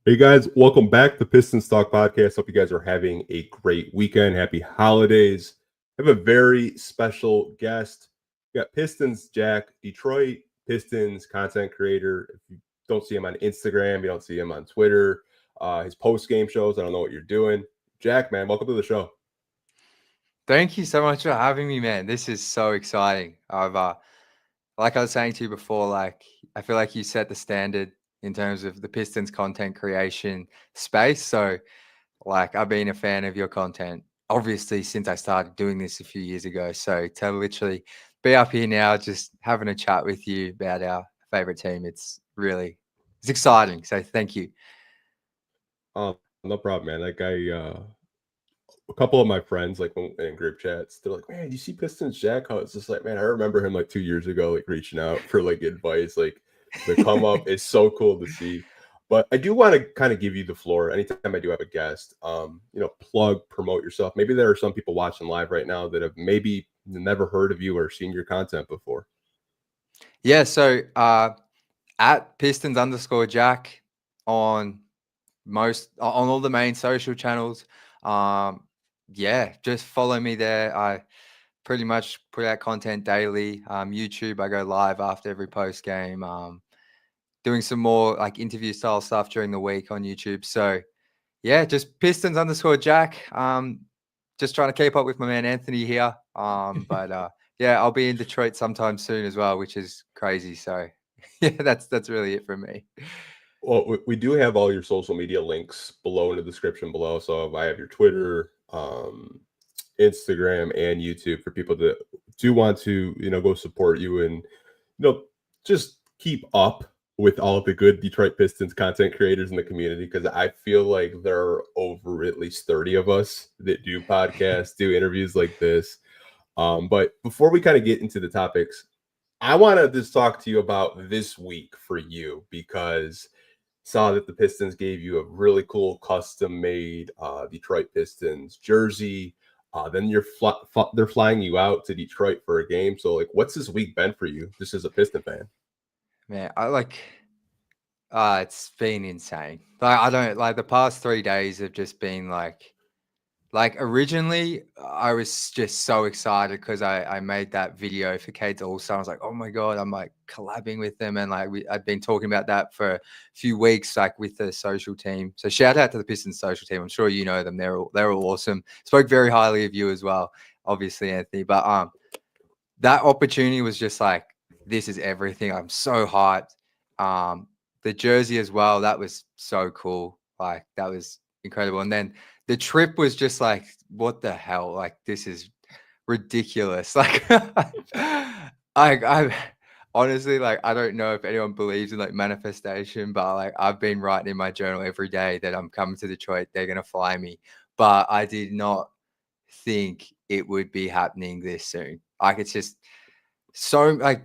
Hey guys, welcome back to Pistons Talk Podcast. Hope you guys are having a great weekend. Happy holidays. I have a very special guest. We got Pistons Jack, Detroit Pistons content creator. If you don't see him on Instagram, you don't see him on Twitter, his post-game shows, I don't know what you're doing. Jack, man, welcome to the show. Thank you so much for having me, man. This is so exciting. Like I was saying to you before, I feel like you set the standard in terms of the Pistons content creation space. So, I've been a fan of your content, obviously, since I started doing this a few years ago. So to literally be up here now, just having a chat with you about our favorite team, it's exciting. So thank you. No problem, man. A couple of my friends, like in group chats, they're like, "Man, you see Pistons Jack?" How it's just like, man, I remember him like 2 years ago, like reaching out for like advice. Like the come up is so cool to see. But I do want to kind of give you the floor anytime I do have a guest. Plug, promote yourself. Maybe there are some people watching live right now that have maybe never heard of you or seen your content before. Yeah. So at Pistons underscore Jack on on all the main social channels. Um, yeah, just follow me there. I pretty much put out content daily. YouTube, I go live after every post game. Doing some more like interview style stuff during the week on YouTube. So yeah, just Pistons underscore Jack. Just trying to keep up with my man Anthony here. But yeah, I'll be in Detroit sometime soon as well, which is crazy. So yeah, that's really it from me. Well, we do have all your social media links below in the description below. So if I have your Twitter, Instagram, and YouTube for people that do want to, go support you and, just keep up with all of the good Detroit Pistons content creators in the community. Because I feel like there are over at least 30 of us that do podcasts, do interviews like this. But before we kind of get into the topics, I want to just talk to you about this week for you because saw that the Pistons gave you a really cool custom made Detroit Pistons jersey. Then they're flying you out to Detroit for a game. So, like, what's this week been for you, just as a Piston fan? Man, it's been insane. I don't like the past 3 days have just been originally I was just so excited because I made that video for Kate's All Star. I was like, oh my God, I'm like collabing with them. And I'd been talking about that for a few weeks, like with the social team. So shout out to the Pistons social team. I'm sure you know them. They're all awesome. Spoke very highly of you as well, obviously, Anthony. But that opportunity was just like, this is everything. I'm so hyped. Um, the jersey as well, that was so cool. Like that was incredible. And then the trip was just like, what the hell? Like this is ridiculous. Like I honestly like I don't know if anyone believes in like manifestation, but like I've been writing in my journal every day that I'm coming to Detroit, they're gonna fly me. But I did not think it would be happening this soon. Like it's just so like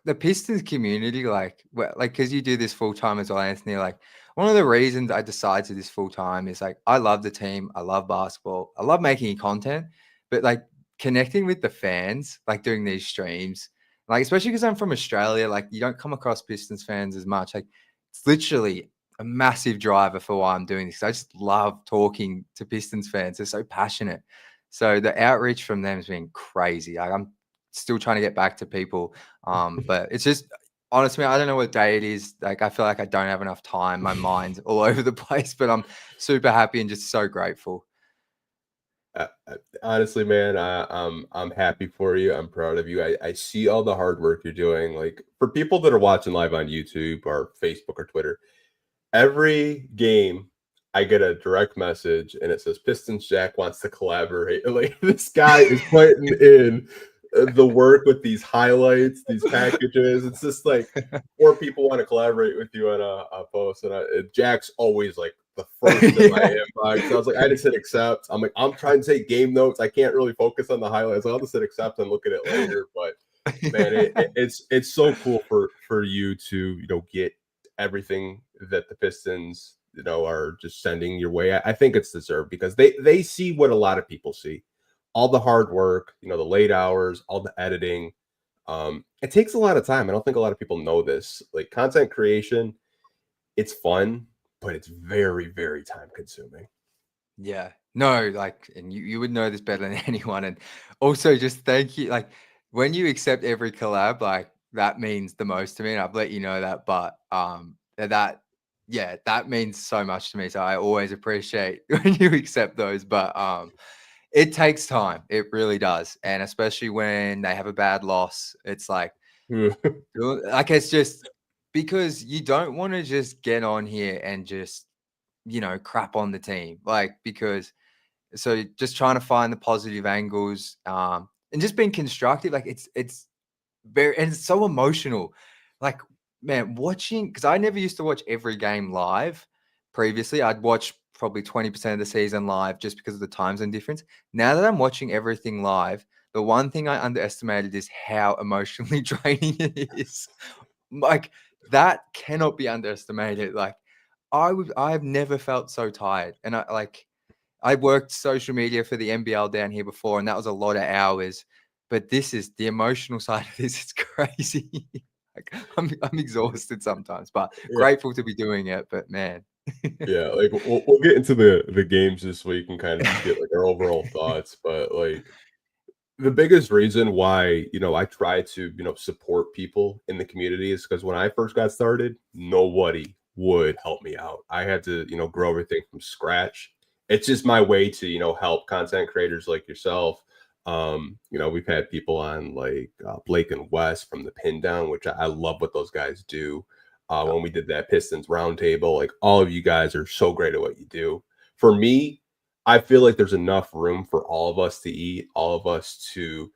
the Pistons community, because you do this full time as well, Anthony. Like one of the reasons I decided to this full time is like I love the team, I love basketball, I love making content, but like connecting with the fans, like doing these streams, like especially because I'm from Australia, like you don't come across Pistons fans as much. Like it's literally a massive driver for why I'm doing this. I just love talking to Pistons fans. They're so passionate. So the outreach from them has been crazy. Like I'm still trying to get back to people. But it's just honestly, I don't know what day it is. Like I feel like I don't have enough time. My mind's all over the place, but I'm super happy and just so grateful. Honestly, man, I'm happy for you. I'm proud of you. I see all the hard work you're doing. Like for people that are watching live on YouTube or Facebook or Twitter, every game I get a direct message and it says Pistons Jack wants to collaborate. Like this guy is putting in the work with these highlights, these packages. It's just like more people want to collaborate with you on a post, and Jack's always like the first in my Yeah. inbox. So I was like, I just hit accept. I'm like, I'm trying to take game notes. I can't really focus on the highlights. I'll just hit accept and look at it later. But man, it's so cool for you to get everything that the Pistons are just sending your way. I think it's deserved because they see what a lot of people see, all the hard work, the late hours, all the editing. It takes a lot of time. I don't think a lot of people know this. Like content creation, it's fun. but it's very, very time consuming. Yeah. No, like, and you would know this better than anyone. And also just thank you. Like when you accept every collab, like that means the most to me. And I've let you know that, but that means so much to me. So I always appreciate when you accept those. But it takes time. It really does. And especially when they have a bad loss, it's like it's just because you don't want to just get on here and just, crap on the team. Like, because so just trying to find the positive angles, and just being constructive. Like it's very, and it's so emotional. Like, man, watching, because I never used to watch every game live previously. I'd watch probably 20% of the season live just because of the time zone difference. Now that I'm watching everything live, the one thing I underestimated is how emotionally draining it is. Like, that cannot be underestimated. Like, I've never felt so tired. And I worked social media for the NBL down here before, and that was a lot of hours. But this is the emotional side of this. It's crazy. Like, I'm exhausted sometimes, but Yeah. grateful to be doing it. But man, Yeah, like we'll get into the games this week and kind of just get like our overall thoughts. But like the biggest reason why I try to support people in the community is because when I first got started, nobody would help me out. I had to grow everything from scratch. It's just my way to help content creators like yourself. We've had people on like Blake and Wes from the Pin Down, which I love what those guys do. When we did that Pistons roundtable, like all of you guys are so great at what you do. For me, I feel like there's enough room for all of us to eat, all of us to,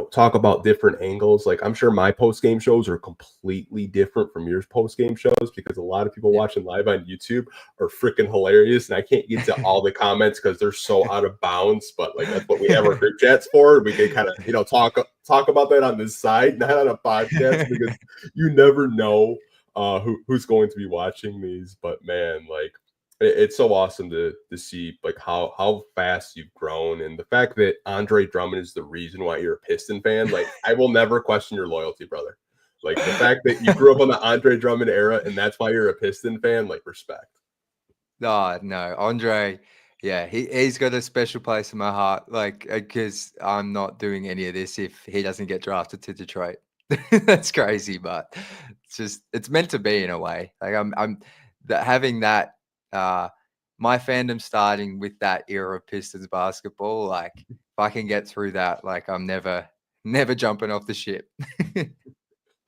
talk about different angles. Like I'm sure my post game shows are completely different from your post game shows because a lot of people watching live on YouTube are freaking hilarious, and I can't get to all the comments because they're so out of bounds. But like that's what we have our group chats for. We can kind of talk about that on this side, not on a podcast, because you never know who's going to be watching these. But man, like it's so awesome to see like how fast you've grown, and the fact that Andre Drummond is the reason why you're a Piston fan. Like I will never question your loyalty, brother. Like the fact that you grew up on the Andre Drummond era and that's why you're a Piston fan, like respect. no, Andre. Yeah, he's got a special place in my heart. Like, because I'm not doing any of this if he doesn't get drafted to Detroit. That's crazy, but it's meant to be in a way. Like I'm having that. My fandom starting with that era of Pistons basketball. Like, if I can get through that, like I'm never jumping off the ship.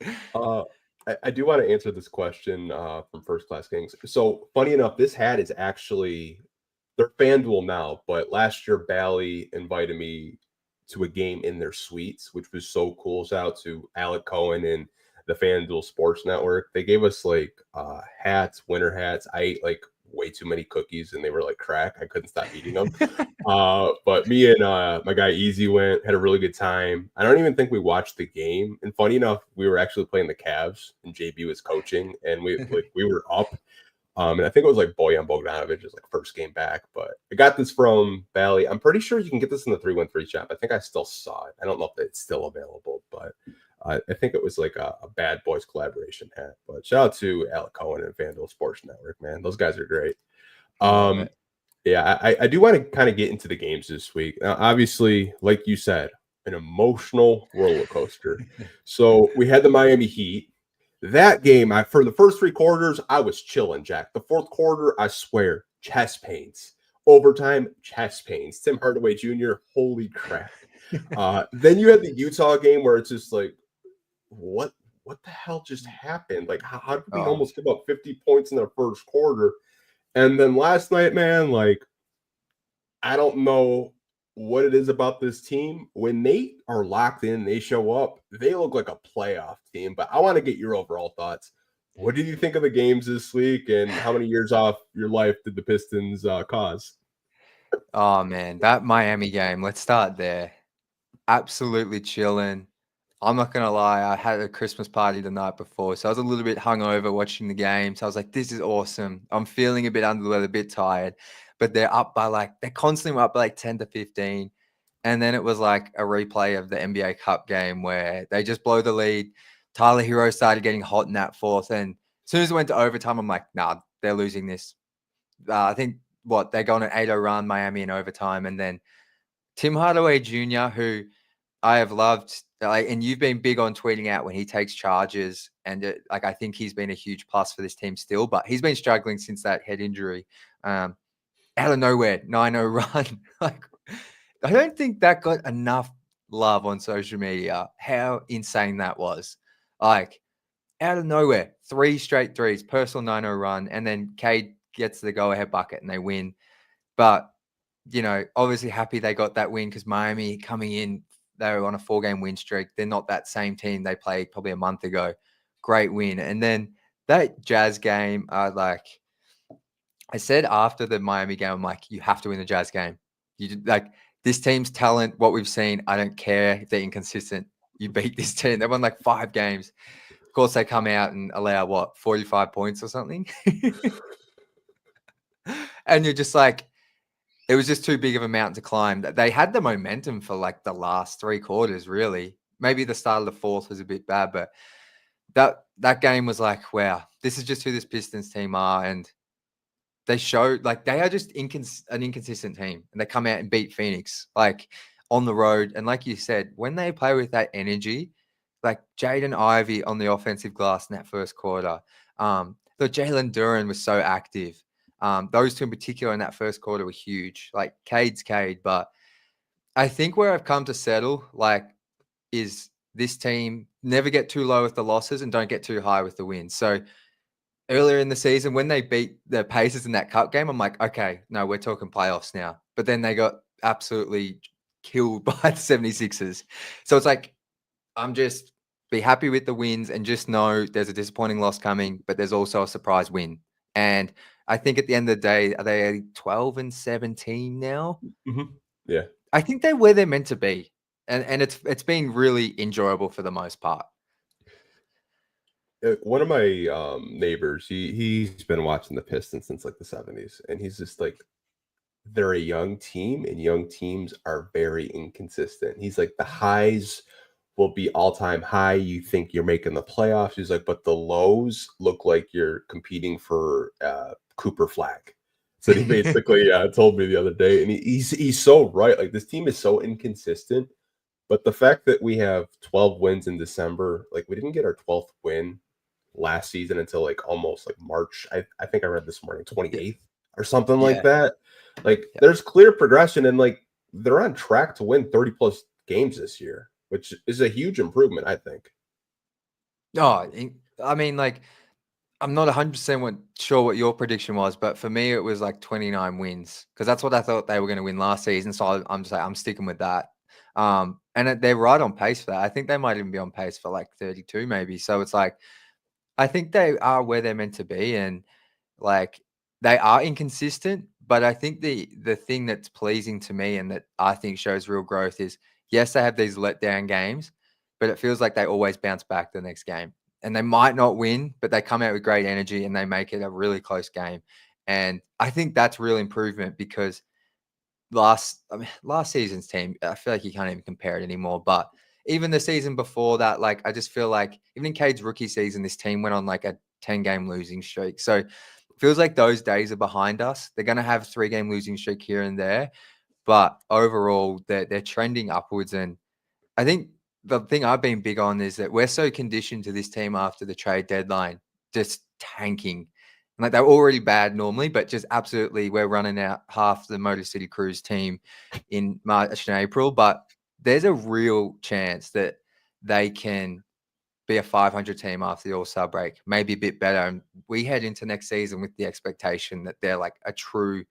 I do want to answer this question from First Class Kings. So funny enough, this hat is actually they're FanDuel now, but last year Bally invited me to a game in their suites, which was so cool. Shout out to Alec Cohen and the FanDuel Sports Network. They gave us like hats, winter hats. I ate like way too many cookies and they were like crack. I couldn't stop eating them. But me and my guy Easy went, had a really good time. I don't even think we watched the game. And funny enough, we were actually playing the Cavs and JB was coaching and we were up. And I think it was like Bojan Bogdanovich's like first game back, but I got this from Bally. I'm pretty sure you can get this in the 313 shop. I think I still saw it. I don't know if it's still available, but I think it was like a Bad Boys collaboration hat. But shout out to Alec Cohen and FanDuel Sports Network, man. Those guys are great. Yeah, I do want to kind of get into the games this week. Obviously, like you said, an emotional roller coaster. So we had the Miami Heat. That game, for the first three quarters, I was chilling, Jack. The fourth quarter, I swear, chest pains. Overtime, chest pains. Tim Hardaway Jr., holy crap. Then you had the Utah game where it's just like, what the hell just happened? Like, how did we almost give up 50 points in the first quarter? And then last night, man, like, I don't know what it is about this team. When they are locked in, they show up, they look like a playoff team. But I want to get your overall thoughts. What did you think of the games this week, and how many years off your life did the Pistons cause? Oh man, that Miami game. Let's start there. Absolutely chilling. I'm not gonna lie, I had a Christmas party the night before, so I was a little bit hungover watching the game. So I was like, "This is awesome." I'm feeling a bit under the weather, a bit tired, but they're constantly up by like 10 to 15, and then it was like a replay of the NBA Cup game where they just blow the lead. Tyler Hero started getting hot in that fourth, and as soon as it went to overtime, I'm like, "Nah, they're losing this. I think they go on an 8-0 run, Miami in overtime, and then Tim Hardaway Jr., who I have loved, and you've been big on tweeting out when he takes charges, and I think he's been a huge plus for this team still, but he's been struggling since that head injury. Out of nowhere, 9-0 run. I don't think that got enough love on social media. How insane that was! Out of nowhere, 3 straight threes, personal 9-0 run, and then Cade gets the go-ahead bucket and they win. But obviously happy they got that win because Miami coming in, they were on a 4-game win streak. They're not that same team they played probably a month ago. Great win. And then that Jazz game, I said after the Miami game, I'm like, you have to win the Jazz game. This team's talent, what we've seen, I don't care if they're inconsistent. You beat this team. They won 5 games. Of course, they come out and allow 45 points or something. And you're just it was just too big of a mountain to climb. They had the momentum for the last 3 quarters, really. Maybe the start of the fourth was a bit bad, but that game was wow, this is just who this Pistons team are. And they showed they are just an inconsistent team, and they come out and beat Phoenix on the road. And like you said, when they play with that energy, Jaden Ivey on the offensive glass in that first quarter, Jalen Duren was so active. Those two in particular in that first quarter were huge. Cade's Cade, but I think where I've come to settle is this team never get too low with the losses and don't get too high with the wins. So earlier in the season, when they beat the Pacers in that cup game, I'm okay, no, we're talking playoffs now. But then they got absolutely killed by the 76ers. So it's I'm just be happy with the wins and just know there's a disappointing loss coming, but there's also a surprise win. And I think at the end of the day, are they 12-17 now? Mm-hmm. Yeah. I think they're where they're meant to be. And it's been really enjoyable for the most part. One of my neighbors, he's been watching the Pistons since the 70s, and he's just they're a young team, and young teams are very inconsistent. He's the highs will be all-time high. You think you're making the playoffs. He's but the lows look like you're competing for Cooper Flag. So he basically told me the other day, and he's so right. This team is so inconsistent, but the fact that we have 12 wins in December, we didn't get our 12th win last season until almost March. I think I read this morning, 28th or something like that. There's clear progression, and they're on track to win 30 plus games this year, which is a huge improvement, I think. No, I mean, I'm not 100% sure what your prediction was, but for me, it was 29 wins because that's what I thought they were going to win last season. So I'm just I'm sticking with that. And they're right on pace for that. I think they might even be on pace for 32 maybe. So it's I think they are where they're meant to be, and they are inconsistent. But I think the thing that's pleasing to me and that I think shows real growth is, yes, they have these letdown games, but it feels like they always bounce back the next game. And they might not win, but they come out with great energy and they make it a really close game. And I think that's real improvement because last season's team, I feel like you can't even compare it anymore. But even the season before that, I just feel even in Cade's rookie season, this team went on a 10-game losing streak. So it feels like those days are behind us. They're going to have 3-game losing streak here and there. But overall, they're trending upwards. And I think the thing I've been big on is that we're so conditioned to this team after the trade deadline, just tanking. They're already bad normally, but just absolutely, we're running out half the Motor City Cruise team in March and April. But there's a real chance that they can be a 500 team after the All-Star break, maybe a bit better. And we head into next season with the expectation that they're a true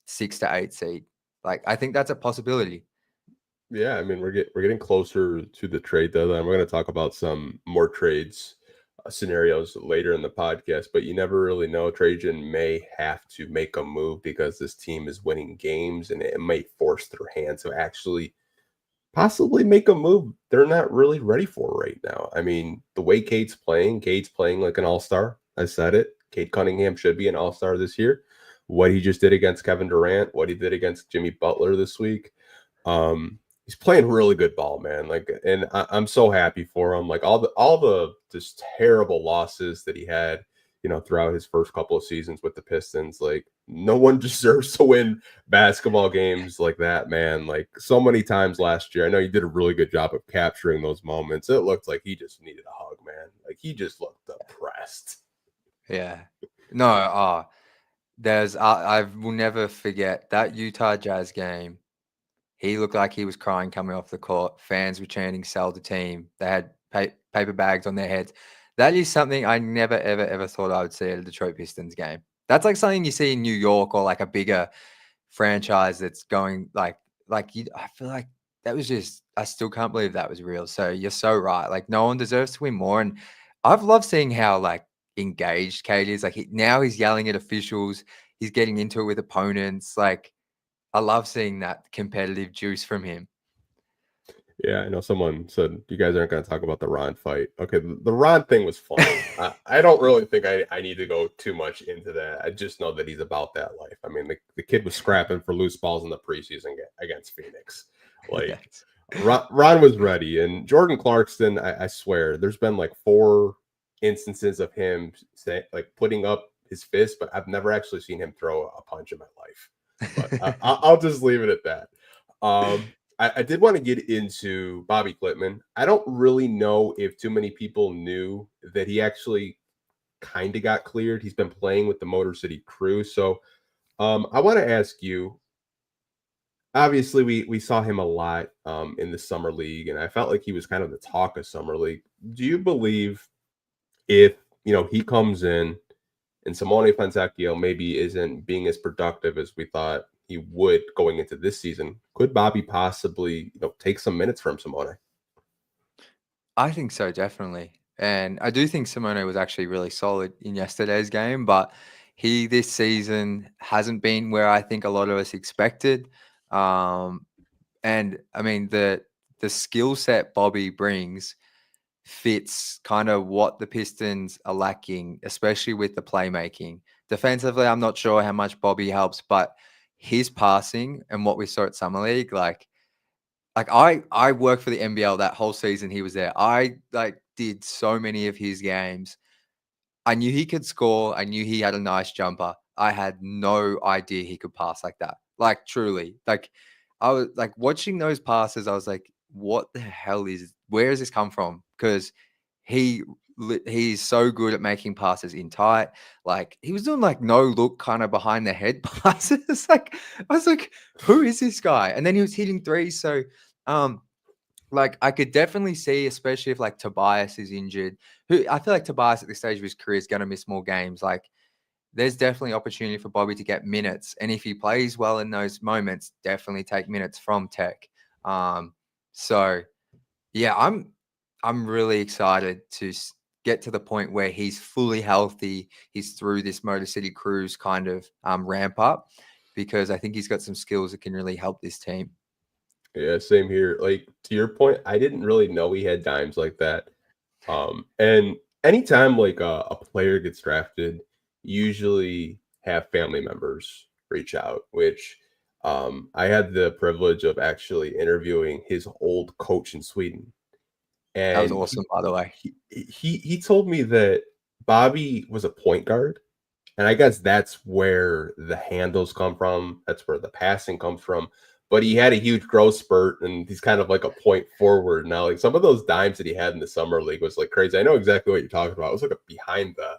6 to 8 seed. I think that's a possibility. Yeah, I mean, we're getting closer to the trade deadline. We're going to talk about some more trades scenarios later in the podcast, but you never really know. Trajan may have to make a move because this team is winning games, and it may force their hand to actually possibly make a move they're not really ready for right now. I mean, the way Cade's playing like an all-star. I said it. Cade Cunningham should be an all-star this year. What he just did against Kevin Durant, what he did against Jimmy Butler this week. He's playing really good ball, man. I'm so happy for him. All the just terrible losses that he had throughout his first couple of seasons with the Pistons. Like, no one deserves to win basketball games like that, man. Like, so many times last year, I know you did a really good job of capturing those moments. It looked like he just needed a hug, man. Like, he just looked depressed. Yeah. No, I will never forget that Utah Jazz game. He looked like he was crying coming off the court. Fans were chanting, "Sell the team." They had paper bags on their heads. That is something I never, ever, ever thought I would see at a Detroit Pistons game. That's like something you see in New York or like a bigger franchise that's going I feel like that was just, I still can't believe that was real. So you're so right. Like, no one deserves to win more. And I've loved seeing how like engaged Kate is. Like, now he's yelling at officials. He's getting into it with opponents. Like, I love seeing that competitive juice from him. Yeah, I know someone said you guys aren't going to talk about the Ron fight. Okay, the Ron thing was fun. I don't really think I need to go too much into that. I just know that he's about that life. I mean, the kid was scrapping for loose balls in the preseason against Phoenix. Like, Yes. Ron was ready. And Jordan Clarkson, I swear, there's been like 4 instances of him putting up his fist, but I've never actually seen him throw a punch in my life. But I'll just leave it at that. I did want to get into Bobby Klitman. I don't really know if too many people knew that he actually kind of got cleared. He's been playing with the Motor City Crew. So I want to ask you, obviously we saw him a lot in the Summer League, and I felt like he was kind of the talk of Summer League. Do you believe if, he comes in and Simone Fontecchio maybe isn't being as productive as we thought he would going into this season, could Bobby possibly, take some minutes from Simone? I think so, definitely. And I do think Simone was actually really solid in yesterday's game, but he this season hasn't been where I think a lot of us expected. And I mean the skill set Bobby brings fits kind of what the Pistons are lacking, especially with the playmaking. Defensively, I'm not sure how much Bobby helps, but his passing and what we saw at Summer League, like I worked for the NBL that whole season he was there. I did so many of his games. I knew he could score. I knew he had a nice jumper. I had no idea he could pass like that. Like, truly. Like, I was like watching those passes, I was like, what the hell where does this come from? Because he's so good at making passes in tight. Like, he was doing like no look kind of behind the head passes. Like, I was like, who is this guy? And then he was hitting threes. So like, I could definitely see, especially if like Tobias is injured, who I feel like Tobias at this stage of his career is going to miss more games. Like, there's definitely opportunity for Bobby to get minutes. And if he plays well in those moments, definitely take minutes from Tech. So yeah, I'm really excited to get to the point where he's fully healthy. He's through this Motor City Cruise kind of ramp up, because I think he's got some skills that can really help this team. Yeah, same here. Like, to your point, I didn't really know he had dimes like that. And anytime like a player gets drafted, usually have family members reach out, which I had the privilege of actually interviewing his old coach in Sweden. That was And awesome, by the way. he told me that Bobby was a point guard, and I guess that's where the handles come from. That's where the passing comes from. But he had a huge growth spurt, and he's kind of like a point forward now. Like, some of those dimes that he had in the summer league was like crazy. I know exactly what you're talking about. It was like a behind the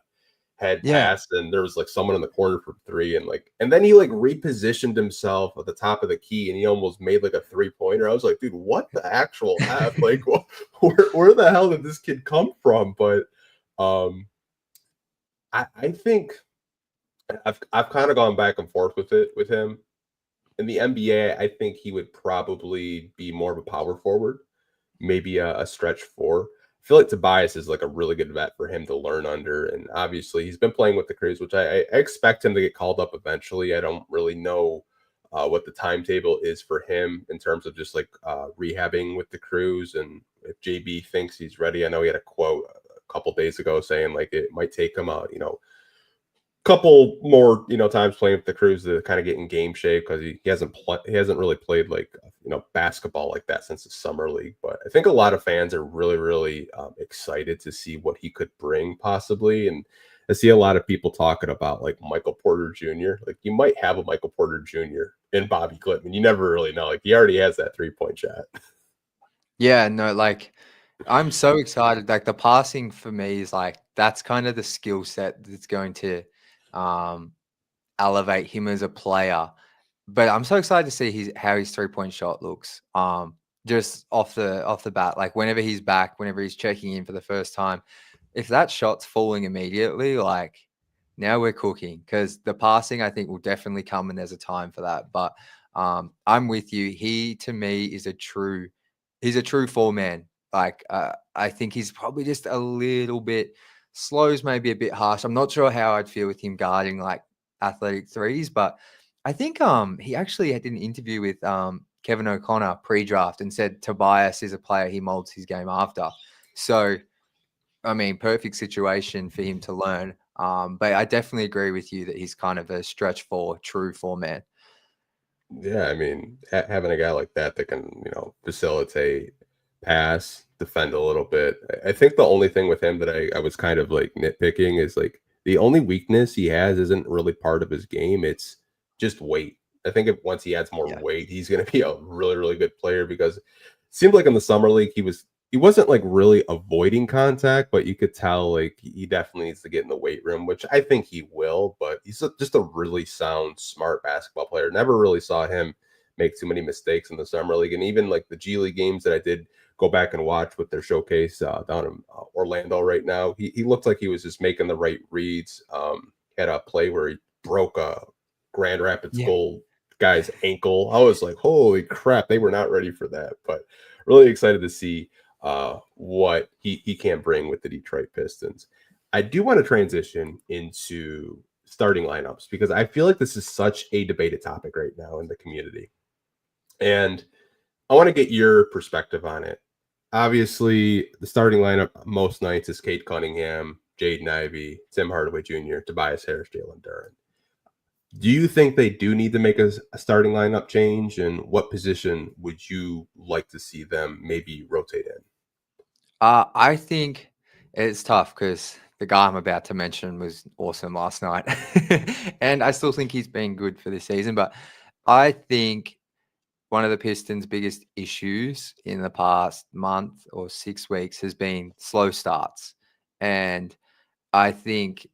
head Yeah. pass, and there was like someone in the corner for 3, and then he like repositioned himself at the top of the key, and he almost made like a 3-pointer. I was like, dude, what the actual F? Like, where the hell did this kid come from? But I think I've kind of gone back and forth with him. In the NBA, I think he would probably be more of a power forward, maybe a stretch 4. I feel like Tobias is like a really good vet for him to learn under, and obviously he's been playing with the Crews, which I expect him to get called up eventually. I don't really know what the timetable is for him in terms of just like rehabbing with the Crews, and if JB thinks he's ready. I know he had a quote a couple days ago saying like it might take him couple more times playing with the Crews to kind of get in game shape, because he hasn't really played like basketball like that since the summer league. But I think a lot of fans are really excited to see what he could bring possibly. And I see a lot of people talking about like Michael Porter Jr. Like you might have a Michael Porter Jr. in Bobby Clint. You never really know. Like he already has that 3-point shot. Yeah, no, like I'm so excited. Like the passing for me is like that's kind of the skill set that's going to um elevate him as a player. But I'm so excited to see how his 3-point shot looks. Just off the bat, like whenever he's back, whenever he's checking in for the first time, if that shot's falling immediately, like now we're cooking because the passing I think will definitely come and there's a time for that. But I'm with you. He to me is he's a true 4-man. Like I think he's probably just a little bit slow's maybe a bit harsh. I'm not sure how I'd feel with him guarding like athletic threes, but I think he actually did an interview with Kevin O'Connor pre-draft and said Tobias is a player he molds his game after. So I mean, perfect situation for him to learn. But I definitely agree with you that he's kind of a stretch 4, true 4-man. Yeah, I mean, having a guy like that can, facilitate, pass, defend a little bit. I think the only thing with him that I was kind of like nitpicking is like the only weakness he has isn't really part of his game. It's just weight. I think if once he adds more Yeah. weight, he's going to be a really, really good player because it seemed like in the summer league he wasn't like really avoiding contact, but you could tell like he definitely needs to get in the weight room, which I think he will. But he's just a really sound, smart basketball player. Never really saw him make too many mistakes in the summer league, and even like the G League games that I did go back and watch with their showcase down in Orlando right now. He looked like he was just making the right reads. Had a play where he broke a Grand Rapids Gold guy's ankle. I was like, holy crap, they were not ready for that. But really excited to see what he can bring with the Detroit Pistons. I do want to transition into starting lineups because I feel like this is such a debated topic right now in the community. And I want to get your perspective on it. Obviously, the starting lineup most nights is Cade Cunningham, Jaden Ivey, Tim Hardaway Jr., Tobias Harris, Jalen Duren. Do you think they do need to make a starting lineup change? And what position would you like to see them maybe rotate in? I think it's tough because the guy I'm about to mention was awesome last night. And I still think he's been good for this season. But I think one of the Pistons' biggest issues in the past month or 6 weeks has been slow starts. And I think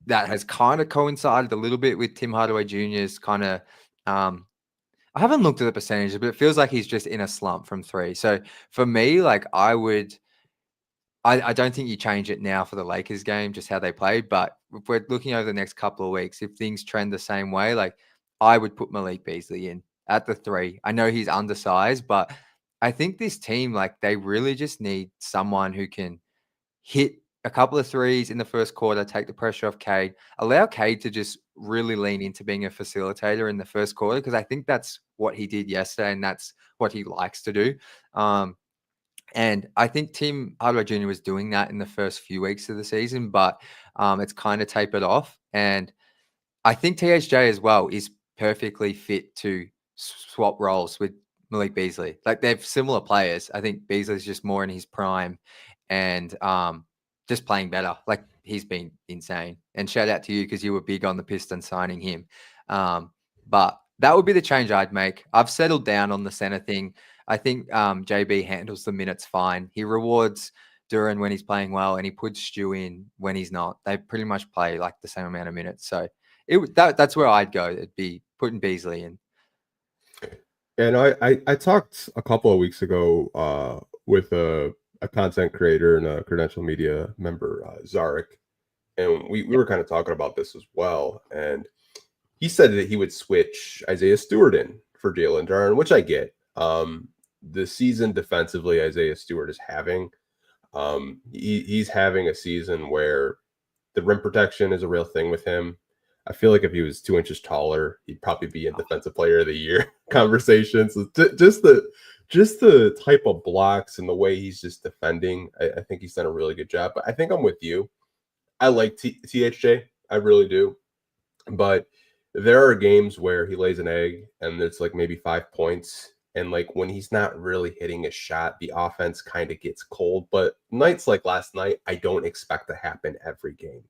that has kind of coincided a little bit with Tim Hardaway Jr.'s kind of I haven't looked at the percentages, but it feels like he's just in a slump from 3. So for me, like I don't think you change it now for the Lakers game, just how they played. But if we're looking over the next couple of weeks, if things trend the same way, like I would put Malik Beasley in at the 3. I know he's undersized, but I think this team, like they really just need someone who can hit a couple of threes in the first quarter, take the pressure off Cade, allow Cade to just really lean into being a facilitator in the first quarter, because I think that's what he did yesterday and that's what he likes to do. And I think Tim Hardaway Jr. was doing that in the first few weeks of the season, but it's kind of tapered off. And I think THJ as well is perfectly fit to swap roles with Malik Beasley. Like they're similar players. I think Beasley's just more in his prime and just playing better. Like he's been insane. And shout out to you because you were big on the Pistons signing him. But that would be the change I'd make. I've settled down on the center thing. I think JB handles the minutes fine. He rewards Duren when he's playing well, and he puts Stu in when he's not. They pretty much play like the same amount of minutes. So that's where I'd go. It'd be putting Beasley in. And I talked a couple of weeks ago with a content creator and a credential media member, Zarek, and we were kind of talking about this as well. And he said that he would switch Isaiah Stewart in for Jalen Duren, which I get. The season defensively Isaiah Stewart is having, he's having a season where the rim protection is a real thing with him. I feel like if he was 2 inches taller, he'd probably be in Defensive Player of the Year conversations. So just the type of blocks and the way he's just defending, I think he's done a really good job. But I think I'm with you. I like THJ, I really do. But there are games where he lays an egg and it's like maybe 5 points. And like when he's not really hitting a shot, the offense kind of gets cold. But nights like last night, I don't expect to happen every game.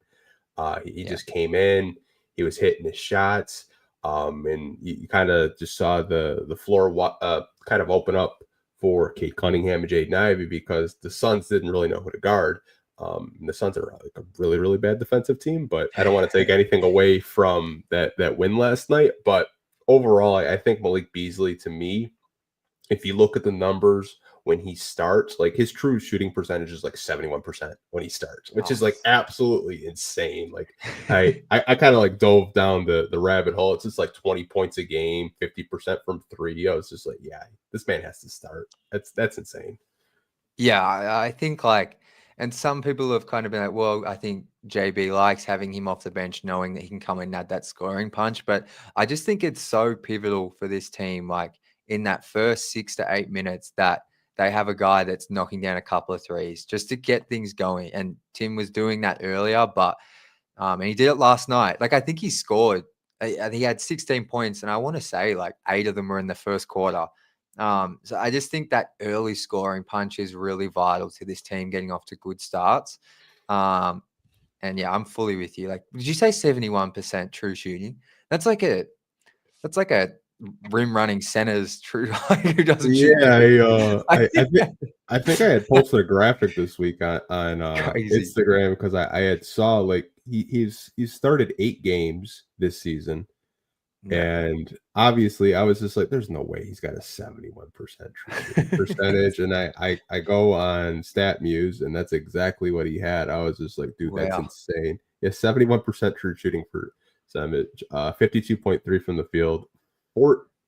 He Yeah. just came in, he was hitting his shots, and you kind of just saw the floor kind of open up for Kate Cunningham and Jaden Ivey because the Suns didn't really know who to guard. And the Suns are like a really, really bad defensive team, but I don't want to take anything away from that win last night. But overall, I think Malik Beasley, to me, if you look at the numbers when he starts, like his true shooting percentage is like 71% when he starts, which is like absolutely insane. Like I kind of like dove down the rabbit hole. It's just like 20 points a game, 50% from three. I was just like, yeah, this man has to start. That's insane. Yeah, I think like, and some people have kind of been like, well, I think JB likes having him off the bench, knowing that he can come in and add that scoring punch. But I just think it's so pivotal for this team, like in that first 6 to 8 minutes, that they have a guy that's knocking down a couple of threes just to get things going. And Tim was doing that earlier, but and he did it last night. Like I think he scored. He had 16 points, and I want to say like 8 of them were in the first quarter. So I just think that early scoring punch is really vital to this team getting off to good starts. And yeah, I'm fully with you. Like, did you say 71% true shooting? That's like a rim running center's true who doesn't shoot. Yeah, I think I had posted a graphic this week on Crazy. Instagram because I had saw like he's started 8 games this season. Yeah. And obviously, I was just like, "There's no way he's got a 71% true shooting percentage." And I go on StatMuse, and that's exactly what he had. I was just like, "Dude, that's insane." Yeah, 71% true shooting for percentage, 52.3 from the field,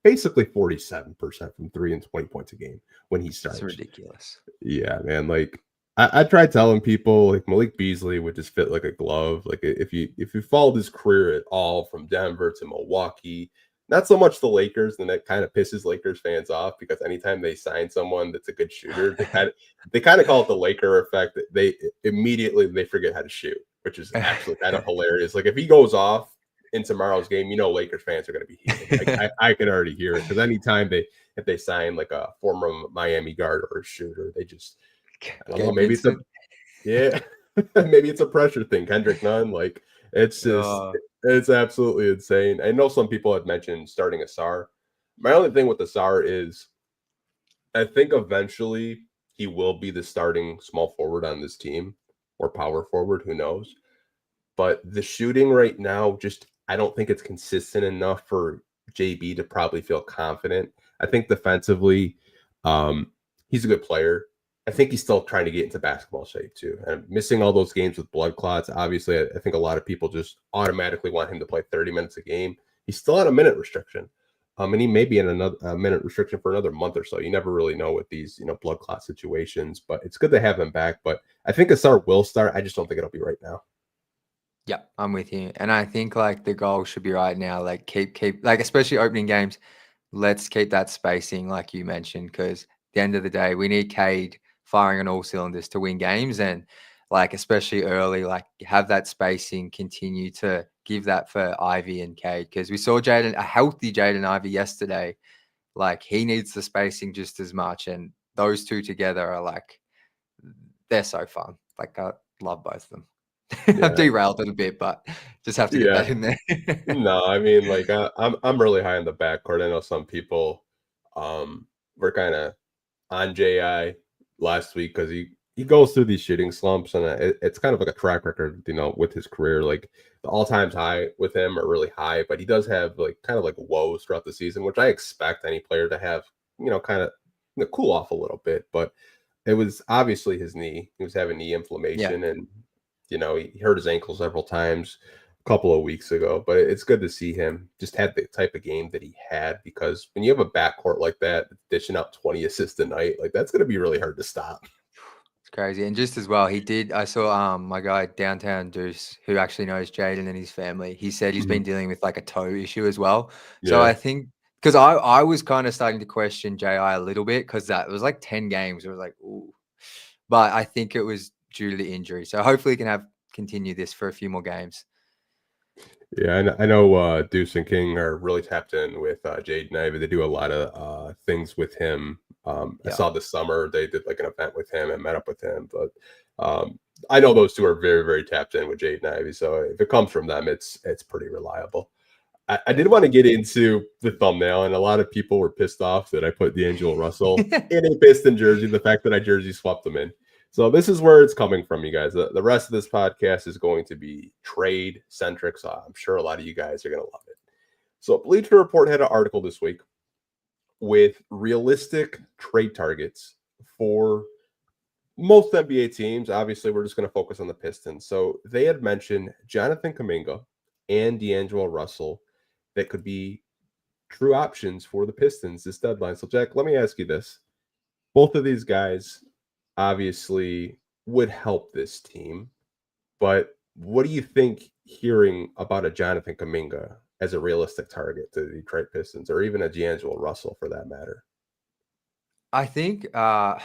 basically 47% from three, and 20 points a game when he starts. It's ridiculous. Yeah, man. Like I tried telling people like Malik Beasley would just fit like a glove. Like if you followed his career at all from Denver to Milwaukee, not so much the Lakers, and that kind of pisses Lakers fans off because anytime they sign someone that's a good shooter, they kind of call it the Laker effect. They immediately forget how to shoot, which is actually kind of hilarious. Like if he goes off in tomorrow's game, Lakers fans are going to be heated. Like I can already hear it because anytime if they sign like a former Miami guard or a shooter, they just I don't know, maybe it's maybe it's a pressure thing. Kendrick Nunn, like it's just it's absolutely insane. I know some people had mentioned starting Asar. My only thing with Asar is I think eventually he will be the starting small forward on this team or power forward, who knows. But the shooting right now, just I don't think it's consistent enough for JB to probably feel confident. I think defensively, he's a good player. I think he's still trying to get into basketball shape too. And missing all those games with blood clots, obviously, I think a lot of people just automatically want him to play 30 minutes a game. He's still on a minute restriction. And he may be in another minute restriction for another month or so. You never really know with these, blood clot situations, but it's good to have him back. But I think Asar will start. I just don't think it'll be right now. Yeah, I'm with you. And I think like the goal should be right now, like keep like especially opening games, let's keep that spacing like you mentioned, because at the end of the day, we need Cade firing on all cylinders to win games. And like especially early, like have that spacing, continue to give that for Ivy and Cade. Because we saw a healthy Jaden Ivey yesterday. Like he needs the spacing just as much. And those two together are like they're so fun. Like I love both of them. Yeah. I've derailed it a bit, but just have to get that in there. No, I mean, like I'm really high in the backcourt. I know some people were kind of on JI last week because he goes through these shooting slumps, and it's kind of like a track record, with his career. Like the all-time high with him are really high, but he does have like kind of like lows throughout the season, which I expect any player to have, kind of cool off a little bit. But it was obviously his knee. He was having knee inflammation, and he hurt his ankle several times a couple of weeks ago. But it's good to see him just had the type of game that he had, because when you have a backcourt like that, dishing out 20 assists a night, like that's going to be really hard to stop. It's crazy. And just as well, I saw my guy Downtown Deuce, who actually knows Jaden and his family. He said he's been dealing with like a toe issue as well. So I think because I was kind of starting to question JI a little bit, because that was like 10 games. It was like, ooh. But I think it was due to the injury. So hopefully he can continue this for a few more games. Yeah, I know Deuce and King are really tapped in with Jaden Ivey. They do a lot of things with him. I saw this summer they did like an event with him and met up with him. But I know those two are very, very tapped in with Jaden Ivey. So if it comes from them, it's pretty reliable. I did want to get into the thumbnail, and a lot of people were pissed off that I put D'Angelo Russell in a Piston jersey, the fact that I jersey swapped them in. So this is where it's coming from, you guys. The rest of this podcast is going to be trade centric, so I'm sure a lot of you guys are going to love it. So Bleacher Report had an article this week with realistic trade targets for most NBA teams. Obviously, we're just going to focus on the Pistons. So they had mentioned Jonathan Kuminga and D'Angelo Russell that could be true options for the Pistons this deadline. So, Jack, let me ask you this. Both of these guys obviously would help this team, but what do you think hearing about a Jonathan Kuminga as a realistic target to the Detroit Pistons, or even a D'Angelo Russell for that matter? I think I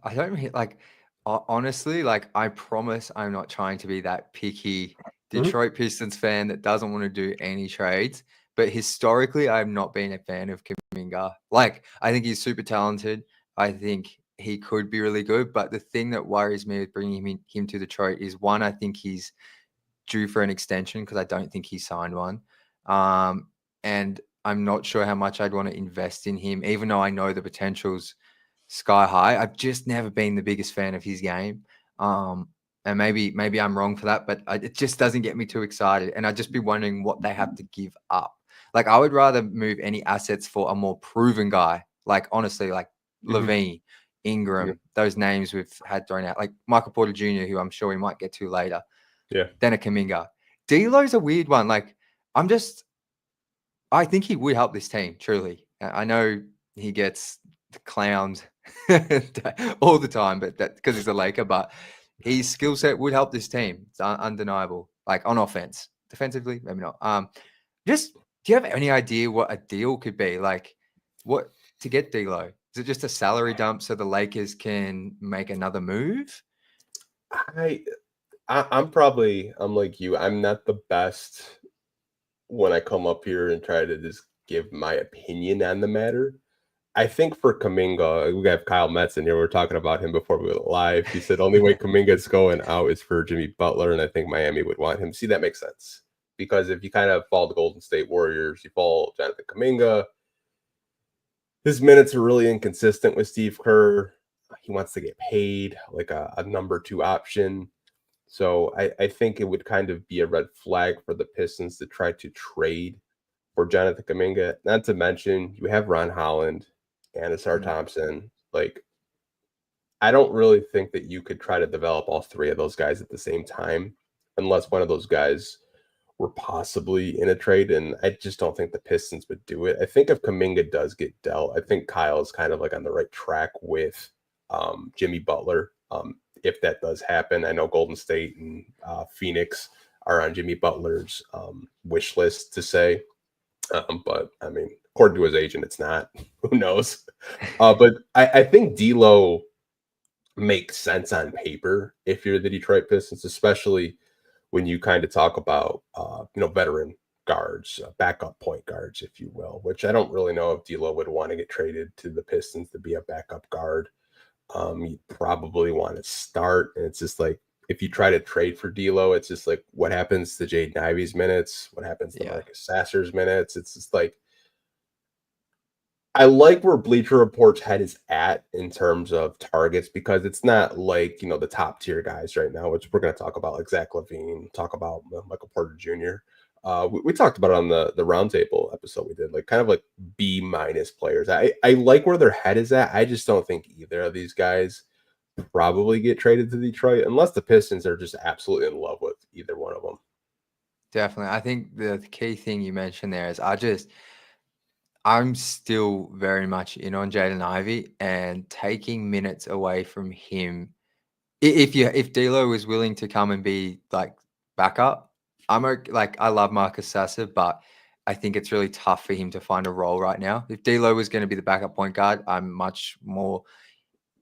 don't really like, honestly, like, I promise I'm not trying to be that picky Detroit Pistons fan that doesn't want to do any trades. But historically, I've not been a fan of Kuminga. Like, I think he's super talented. I think he could be really good. But the thing that worries me with bringing him to Detroit is, one, I think he's due for an extension because I don't think he signed one. And I'm not sure how much I'd want to invest in him, even though I know the potential's sky high. I've just never been the biggest fan of his game. And maybe I'm wrong for that, but it just doesn't get me too excited. And I'd just be wondering what they have to give up. Like, I would rather move any assets for a more proven guy. Like, honestly, like Levine, Ingram, those names we've had thrown out, like Michael Porter Jr., who I'm sure we might get to later. Yeah. Then a Kuminga. D'Lo's a weird one. Like, I think he would help this team, truly. I know he gets clowned all the time, but that because he's a Laker, but his skill set would help this team. It's undeniable. Like, on offense. Defensively, maybe not. Just, do you have any idea what a deal could be? Like, what to get D'Lo? Is it just a salary dump so the Lakers can make another move? I'm like you. I'm not the best when I come up here and try to just give my opinion on the matter. I think for Kuminga, we have Kyle Metz in here. We were talking about him before we went live. He said only way Kuminga's going out is for Jimmy Butler, and I think Miami would want him. See, that makes sense. Because if you kind of follow the Golden State Warriors, you follow Jonathan Kuminga, his minutes are really inconsistent with Steve Kerr. He wants to get paid like a number 2 option. So I think it would kind of be a red flag for the Pistons to try to trade for Jonathan Kuminga. Not to mention, you have Ron Holland and Asar Thompson. Like, I don't really think that you could try to develop all 3 of those guys at the same time unless one of those guys were possibly in a trade, and I just don't think the Pistons would do it. I think if Kuminga does get dealt, I think Kyle is kind of like on the right track with Jimmy Butler. If that does happen, I know Golden State and Phoenix are on Jimmy Butler's wish list to say, but I mean, according to his agent, it's not. Who knows? But I think D'Lo makes sense on paper if you're the Detroit Pistons, especially when you kind of talk about, veteran guards, backup point guards, if you will, which I don't really know if D'Lo would want to get traded to the Pistons to be a backup guard. You'd probably want to start. And it's just like, if you try to trade for D'Lo, it's just like, what happens to Jaden Ivey's minutes? What happens to Marcus Sasser's minutes? It's just like, I like where Bleacher Report's head is at in terms of targets, because it's not like, the top tier guys right now, which we're going to talk about, like Zach LaVine, talk about Michael Porter Jr. We talked about it on the roundtable episode we did, like kind of like B- players. I like where their head is at. I just don't think either of these guys probably get traded to Detroit unless the Pistons are just absolutely in love with either one of them. Definitely. I think the key thing you mentioned there is I'm still very much in on Jaden Ivey, and taking minutes away from him. If D'Lo is willing to come and be like backup, I'm okay. Like, I love Marcus Sasser, but I think it's really tough for him to find a role right now. If D'Lo was going to be the backup point guard, I'm much more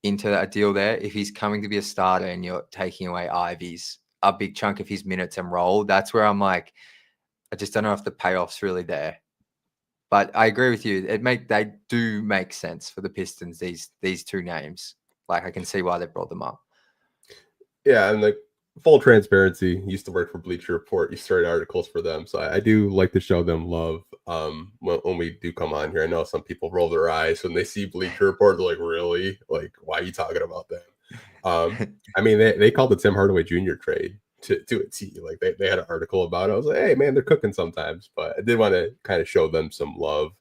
into a deal there. If he's coming to be a starter and you're taking away Ivy's a big chunk of his minutes and role, that's where I'm like, I just don't know if the payoff's really there. But I agree with you. They do make sense for the Pistons, these 2 names. Like, I can see why they brought them up. Yeah, and like full transparency, used to work for Bleacher Report, used to write articles for them. So I do like to show them love when we do come on here. I know some people roll their eyes when they see Bleacher Report, they're like, really? Like, why are you talking about that? I mean, they called the Tim Hardaway Jr. trade to a T. Like they had an article about it. I was like, hey man, they're cooking sometimes, but I did want to kind of show them some love.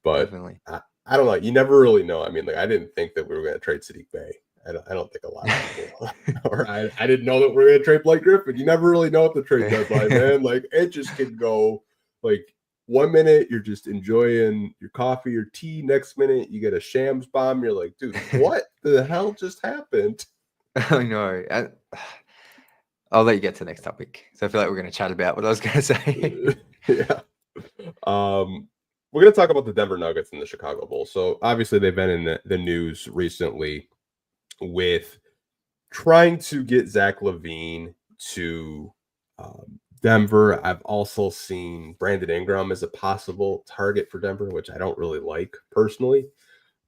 But Definitely. I don't know. You never really know. I mean, like I didn't think that we were going to trade Sadiq Bey. I don't think a lot of people, or I didn't know that we were going to trade Blake Griffin. You never really know at the trade deadline, man. Like it just can go like 1 minute you're just enjoying your coffee or tea. Next minute you get a Shams bomb. You're like, dude, what the hell just happened? I know. I'll let you get to the next topic. So I feel like we're going to chat about what I was going to say. Yeah. We're going to talk about the Denver Nuggets and the Chicago Bulls. So obviously they've been in the news recently with trying to get Zach LaVine to Denver. I've also seen Brandon Ingram as a possible target for Denver, which I don't really like personally.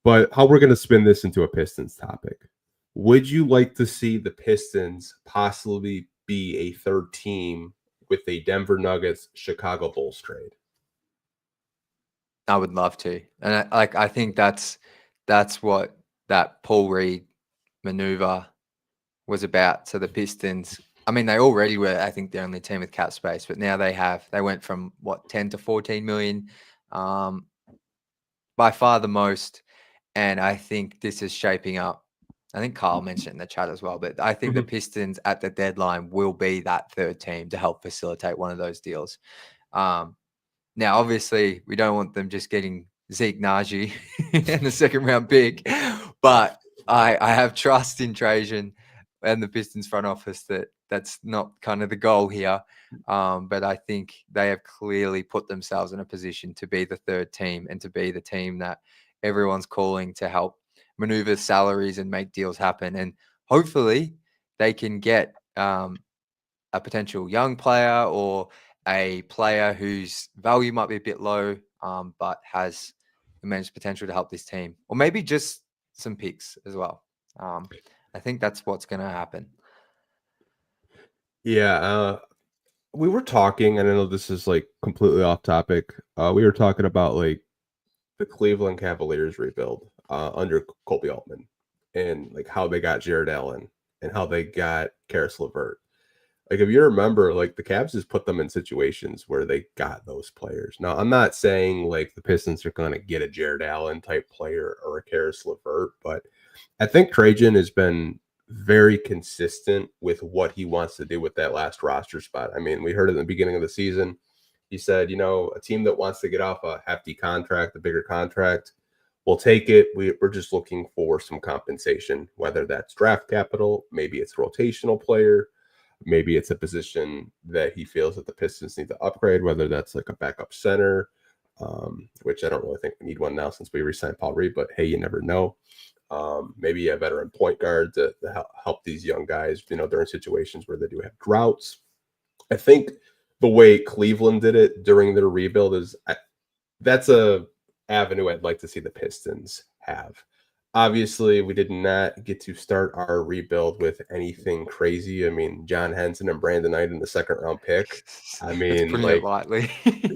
But how we're going to spin this into a Pistons topic. Would you like to see the Pistons possibly be a third team with a Denver Nuggets Chicago Bulls trade? I would love to. And I think that's what that Paul Reed maneuver was about. So the Pistons, I mean, they already were, I think, the only team with cap space, but now they went from 10 to 14 million, by far the most. And I think this is shaping up. I think Kyle mentioned it in the chat as well, but I think the Pistons at the deadline will be that third team to help facilitate one of those deals. Now, obviously, we don't want them just getting Zeke Naji and the second round pick, but I have trust in Trajan and the Pistons front office that's not kind of the goal here. But I think they have clearly put themselves in a position to be the third team and to be the team that everyone's calling to help maneuver salaries and make deals happen. And hopefully they can get a potential young player or a player whose value might be a bit low, but has immense potential to help this team, or maybe just some picks as well. I think that's what's going to happen. Yeah, we were talking, and I know this is like completely off topic. We were talking about like the Cleveland Cavaliers rebuild under Colby Altman, and like how they got Jared Allen and how they got Karis LeVert. Like if you remember, like the Cavs just put them in situations where they got those players. Now, I'm not saying like the Pistons are going to get a Jared Allen type player or a Karis LeVert, but I think Trajan has been very consistent with what he wants to do with that last roster spot. I mean, we heard in the beginning of the season, he said, you know, a team that wants to get off a hefty contract, a bigger contract, we'll take it. We're just looking for some compensation, whether that's draft capital, maybe it's a rotational player, maybe it's a position that he feels that the Pistons need to upgrade, whether that's like a backup center, which I don't really think we need one now since we re-signed Paul Reed, but hey, you never know. Maybe a veteran point guard to help these young guys, you know, during situations where they do have droughts. I think the way Cleveland did it during their rebuild that's a avenue I'd like to see the Pistons have. Obviously, we did not get to start our rebuild with anything crazy. I mean, John Henson and Brandon Knight in the second round pick. I mean, putting like, it lightly.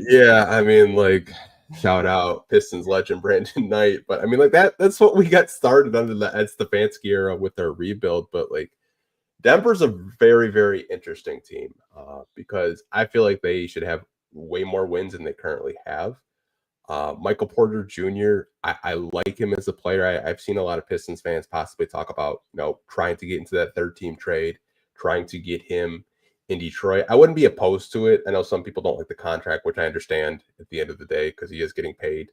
yeah, I mean, like, shout out Pistons legend Brandon Knight. But I mean, like that's what we got started under the Ed Stefanski era with our rebuild. But like, Denver's a very, very interesting team because I feel like they should have way more wins than they currently have. Michael Porter Jr., I like him as a player. I've seen a lot of Pistons fans possibly talk about, you know, trying to get into that third team trade, trying to get him in Detroit. I wouldn't be opposed to it. I know some people don't like the contract, which I understand at the end of the day because he is getting paid.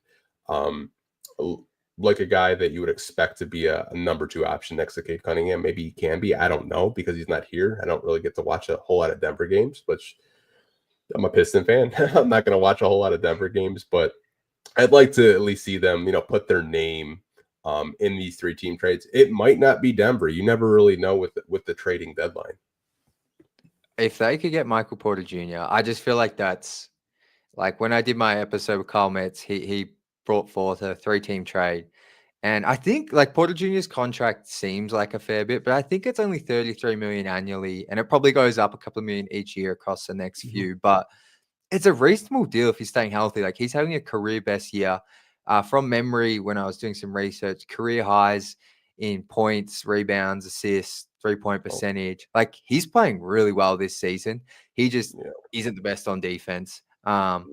Like a guy that you would expect to be a number 2 option next to Cade Cunningham. Maybe he can be. I don't know because he's not here. I don't really get to watch a whole lot of Denver games, which I'm a Piston fan. I'm not going to watch a whole lot of Denver games, but I'd like to at least see them, you know, put their name in these 3 team trades. It might not be Denver. You never really know with the trading deadline. If they could get Michael Porter Jr., I just feel like that's like when I did my episode with Carl Metz, he brought forth a 3 team trade. And I think like Porter Jr.'s contract seems like a fair bit, but I think it's only 33 million annually, and it probably goes up a couple of million each year across the next few. But it's a reasonable deal if he's staying healthy. Like he's having a career best year. From memory, when I was doing some research, career highs in points, rebounds, assists, 3-point percentage. Like he's playing really well this season. He just isn't the best on defense. If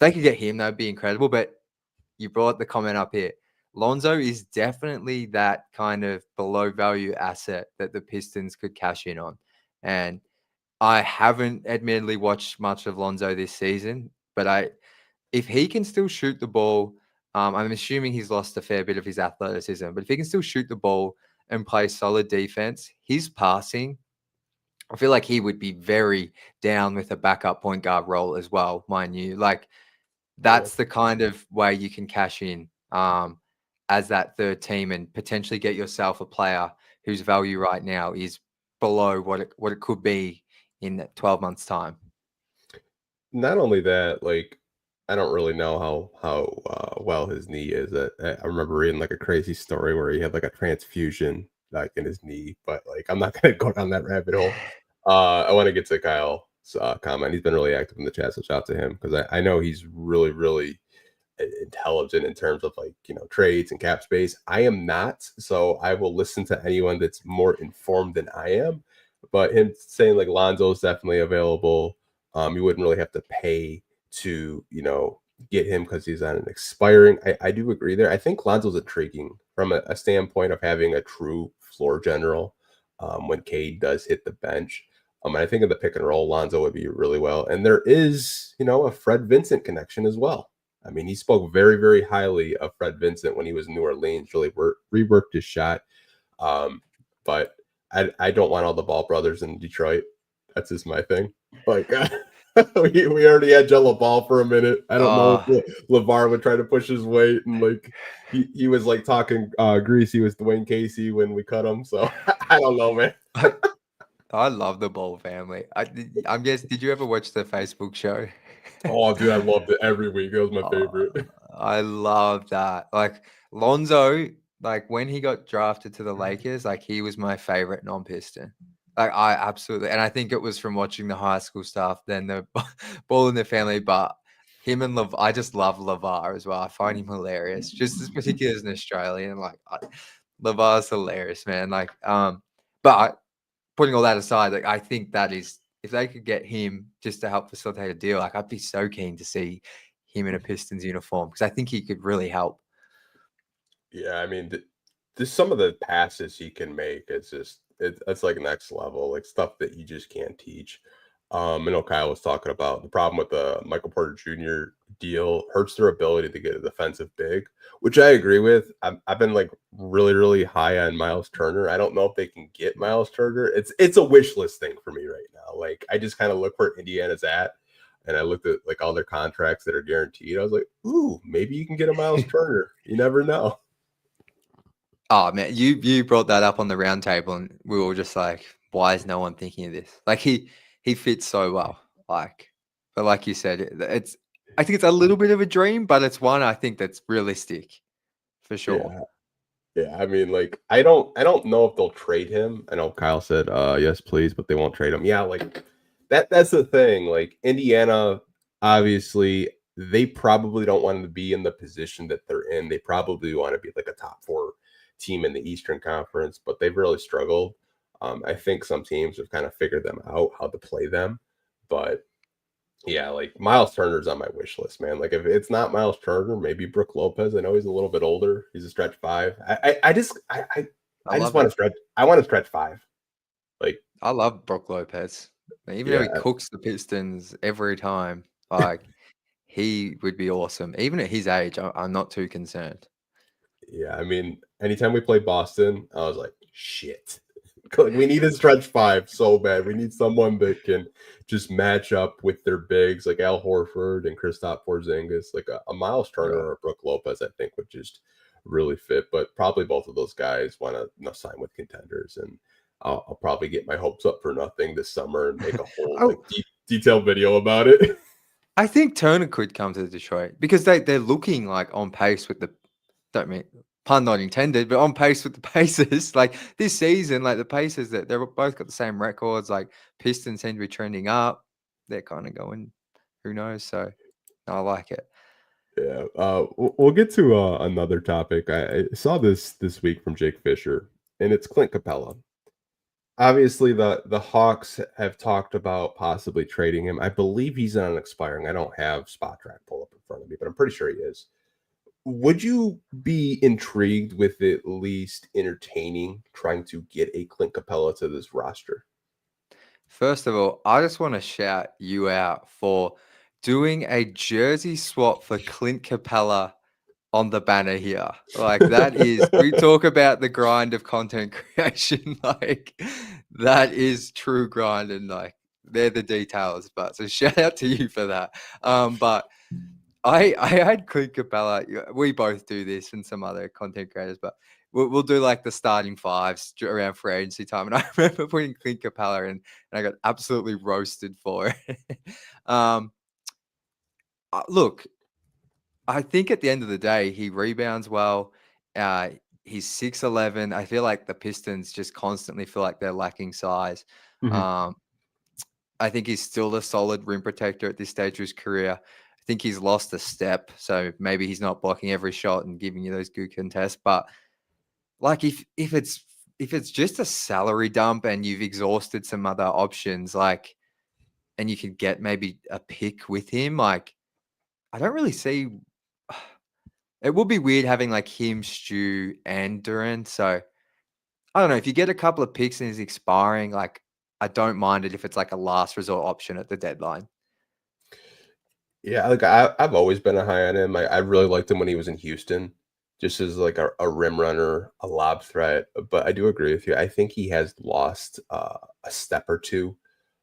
they could get him, that'd be incredible. But you brought the comment up here. Lonzo is definitely that kind of below value asset that the Pistons could cash in on. And I haven't admittedly watched much of Lonzo this season, but if he can still shoot the ball, I'm assuming he's lost a fair bit of his athleticism, but if he can still shoot the ball and play solid defense, his passing, I feel like he would be very down with a backup point guard role as well, mind you. Like that's the kind of way you can cash in as that third team and potentially get yourself a player whose value right now is below what it could be in 12 months' time. Not only that, like I don't really know how well his knee is. I remember reading like a crazy story where he had like a transfusion like in his knee, but like I'm not gonna go down that rabbit hole. I want to get to Kyle's comment. He's been really active in the chat, so shout out to him because I know he's really, really intelligent in terms of like trades and cap space. I am not, so I will listen to anyone that's more informed than I am. But him saying like Lonzo is definitely available. You wouldn't really have to pay to get him because he's on an expiring. I do agree there. I think Lonzo's intriguing from a standpoint of having a true floor general when Cade does hit the bench. And I think in the pick and roll, Lonzo would be really well. And there is, a Fred Vincent connection as well. I mean, he spoke very, very highly of Fred Vincent when he was in New Orleans, really reworked his shot. But I don't want all the Ball brothers in Detroit. That's just my thing. Like, we already had Jello Ball for a minute. I don't know if LeVar would try to push his weight. And like, he was like talking greasy with Dwayne Casey when we cut him. So I don't know, man. I love the Ball family. I'm guessing, did you ever watch the Facebook show? Oh, dude, I loved it every week. It was my favorite. I love that. Like Lonzo, like when he got drafted to the Lakers, like he was my favorite non-Piston. Like I absolutely, and I think it was from watching the high school stuff, then the Ball in the family, but him and I just love LeVar as well. I find him hilarious, just as particular as an Australian. Like LeVar's hilarious, man. Like, but putting all that aside, like I think that is, if they could get him just to help facilitate a deal, like I'd be so keen to see him in a Pistons uniform because I think he could really help. Yeah, I mean, just some of the passes he can make, it's like next level, like stuff that you just can't teach. I know Kyle was talking about the problem with the Michael Porter Jr. deal hurts their ability to get a defensive big, which I agree with. I've been like really, really high on Miles Turner. I don't know if they can get Miles Turner. It's a wish list thing for me right now. Like I just kind of look where Indiana's at, and I looked at like all their contracts that are guaranteed. I was like, ooh, maybe you can get a Miles Turner. You never know. Oh man, you brought that up on the round table, and we were just like, why is no one thinking of this? Like he fits so well. Like, but like you said, I think it's a little bit of a dream, but it's one I think that's realistic for sure. Yeah. I mean, like, I don't know if they'll trade him. I know Kyle said, yes, please, but they won't trade him. Yeah, like that's the thing. Like Indiana, obviously, they probably don't want to be in the position that they're in. They probably want to be like a top 4 team in the Eastern Conference, but they've really struggled. I think some teams have kind of figured them out how to play them, but yeah, like Miles Turner's on my wish list, man. Like if it's not Miles Turner, maybe Brook Lopez. I know he's a little bit older. He's a stretch 5. I just want to stretch. I want to stretch 5. Like I love Brook Lopez, even though he cooks the Pistons every time. Like he would be awesome, even at his age. I'm not too concerned. Yeah, I mean, anytime we play Boston, I was like, shit. We need a stretch 5 so bad. We need someone that can just match up with their bigs like Al Horford and Kristaps Porzingis. Like a Miles Turner or a Brook Lopez, I think would just really fit. But probably both of those guys want to sign with contenders, and I'll probably get my hopes up for nothing this summer and make a whole detailed video about it. I think Turner could come to Detroit because they're looking like on pace with the. Don't pun not intended, but on pace with the Pacers. Like this season, like the Pacers, that they're both got the same records. Like Pistons seem to be trending up. They're kind of going, who knows? So I like it. Yeah, we'll get to another topic. I saw this week from Jake Fisher, and it's Clint Capela. Obviously, the Hawks have talked about possibly trading him. I believe he's on expiring. I don't have Spot Track pull up in front of me, but I'm pretty sure he is. Would you be intrigued with at least entertaining trying to get a Clint Capela to this roster? First of all, I just want to shout you out for doing a jersey swap for Clint Capela on the banner here. Like that is, we talk about the grind of content creation. Like that is true grind, and like they're the details. But so shout out to you for that. But I had Clint Capela. We both do this and some other content creators, but we'll do like the starting fives around free agency time. And I remember putting Clint Capela in, and I got absolutely roasted for it. Look, I think at the end of the day, he rebounds well. He's 6'11". I feel like the Pistons just constantly feel like they're lacking size. Mhm. Um, I think he's still a solid rim protector at this stage of his career. I think he's lost a step, so maybe he's not blocking every shot and giving you those good contests. But like if it's just a salary dump and you've exhausted some other options, like, and you could get maybe a pick with him, like I don't really see. It would be weird having like him, Stu, and Duran. So I don't know if you get a couple of picks and he's expiring. Like I don't mind it if it's like a last resort option at the deadline. Yeah, like I've always been a high on him. I really liked him when he was in Houston, just as like a rim runner, a lob threat. But I do agree with you. I think he has lost a step or two.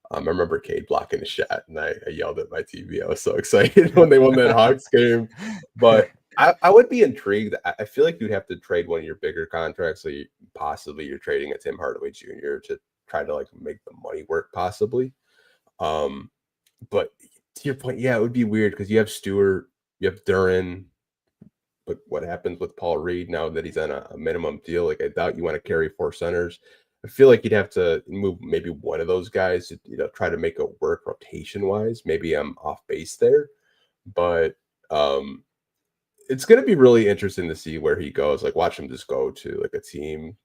I remember Cade blocking a shot, and I yelled at my TV. I was so excited when they won that Hawks game. But I would be intrigued. I feel like you'd have to trade one of your bigger contracts. So possibly you're trading a Tim Hardaway Jr. to try to like make the money work, possibly. Um, but to your point, yeah, it would be weird because you have Stewart, you have Duran. But what happens with Paul Reed now that he's on a minimum deal? Like I doubt you want to carry four centers. I feel like you'd have to move maybe one of those guys to try to make it work rotation wise. Maybe I'm off base there, but um, it's going to be really interesting to see where he goes. Like watch him just go to like a team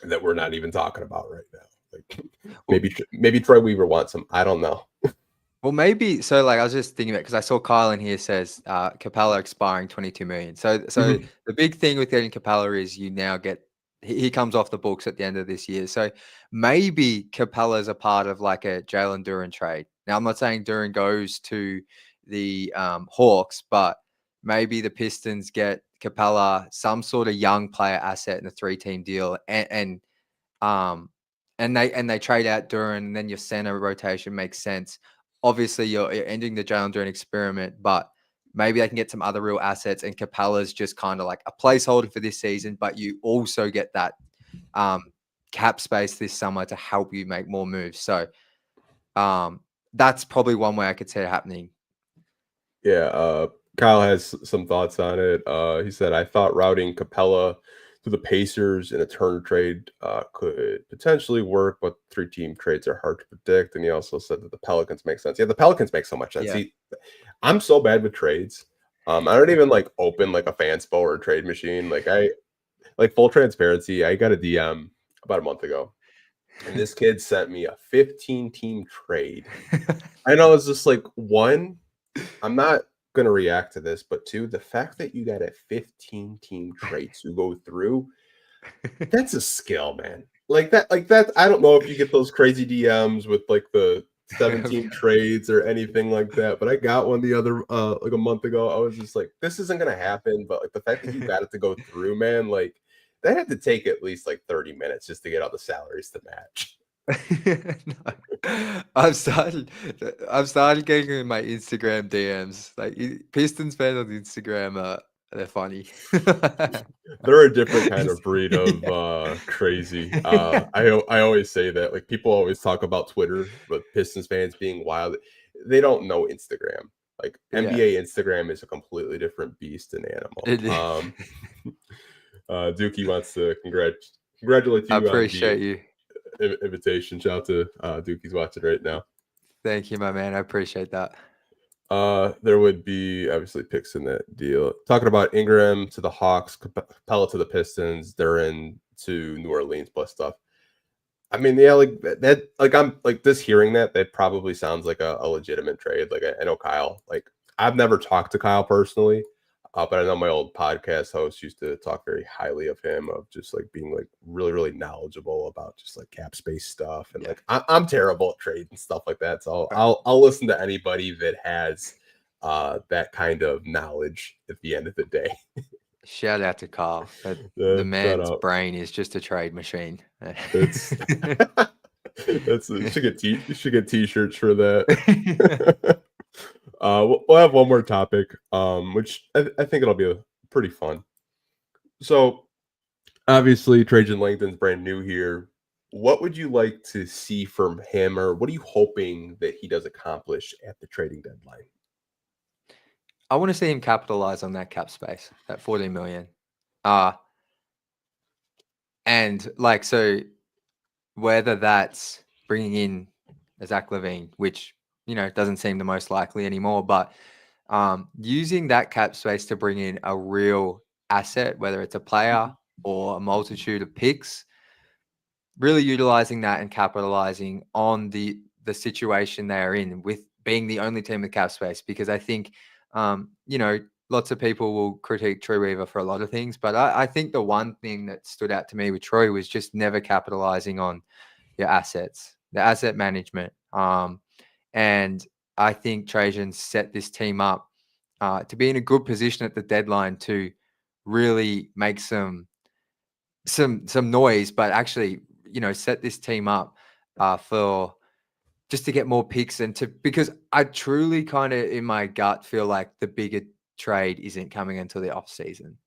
that we're not even talking about right now. Like Well, maybe Troy Weaver wants him. I don't know. well, maybe so. Like I was just thinking about because I saw Kyle in here says Capella expiring 22 million. So Mhm. the big thing with getting Capella is you now get he comes off the books at the end of this year. So maybe Capella is a part of like a Jalen Duran trade. Now I'm not saying Duran goes to the Hawks, but maybe the Pistons get Capella some sort of young player asset in a 3-team deal, um and they trade out Duran, and then your center rotation makes sense. Obviously, you're ending the Jalen Duran experiment, but maybe they can get some other real assets, and Capella's just kind of like a placeholder for this season, but you also get that cap space this summer to help you make more moves. So that's probably one way I could see it happening. Yeah, Kyle has some thoughts on it. He said, "I thought routing Capella to the Pacers in a turn trade could potentially work, but three-team trades are hard to predict." And he also said that the Pelicans make sense. Yeah, the Pelicans make so much sense. Yeah. I'm so bad with trades. I don't even like open like a Fanspo or a trade machine. Like full transparency. I got a DM about a month ago, and this kid sent me a 15-team trade. I know it's just like one. I'm not going to react to this, but two, the fact that you got a 15-team trade to go through, that's a skill, man. Like that. I don't know if you get those crazy DMs with like the 17 trades or anything like that, but I got one the other like a month ago. I was just like, this isn't gonna happen. But like the fact that you got it to go through, man, like that had to take at least like 30 minutes just to get all the salaries to match. No. I've started getting in my Instagram DMs. Like Pistons fans on Instagram they're funny. They're a different kind of breed of Yeah. crazy. I always say that. Like people always talk about Twitter, but Pistons fans being wild. They don't know Instagram. Like Yeah, NBA Instagram is a completely different beast and animal. it is. Dookie wants to congratulate I you on the appreciate you. invitation. Shout out to Dookie's watching right now. Thank you, my man. I appreciate that. There would be obviously picks in that deal. Talking about Ingram to the Hawks, Capela to the Pistons, Duran to New Orleans plus stuff. I mean, yeah, like that, like I'm like this hearing that probably sounds like a legitimate trade. Like I know Kyle, like I've never talked to Kyle personally, but I know my old podcast host used to talk very highly of him, of just like being like really, really knowledgeable about just like cap space stuff. And like I'm terrible at trade and stuff like that. So I'll listen to anybody that has that kind of knowledge at the end of the day. Shout out to Carl. The man's brain is just a trade machine. It's you should get t-shirts for that. We'll have one more topic, which I think it'll be pretty fun. So obviously Trajan Langdon's brand new here. What would you like to see from him, or what are you hoping that he does accomplish at the trading deadline? I want to see him capitalize on that cap space, that 14 million. And like, so whether that's bringing in Zach LaVine, which, you know, doesn't seem the most likely anymore, but using that cap space to bring in a real asset, whether it's a player or a multitude of picks, really utilizing that and capitalizing on the situation they are in with being the only team with cap space. Because I think, you know, lots of people will critique Troy Weaver for a lot of things, but I think the one thing that stood out to me with Troy was just never capitalizing on your assets, the asset management. And I think Trajan set this team up to be in a good position at the deadline to really make some noise, but actually, you know, set this team up for just to get more picks and because I truly kind of in my gut feel like the bigger trade isn't coming until the off season.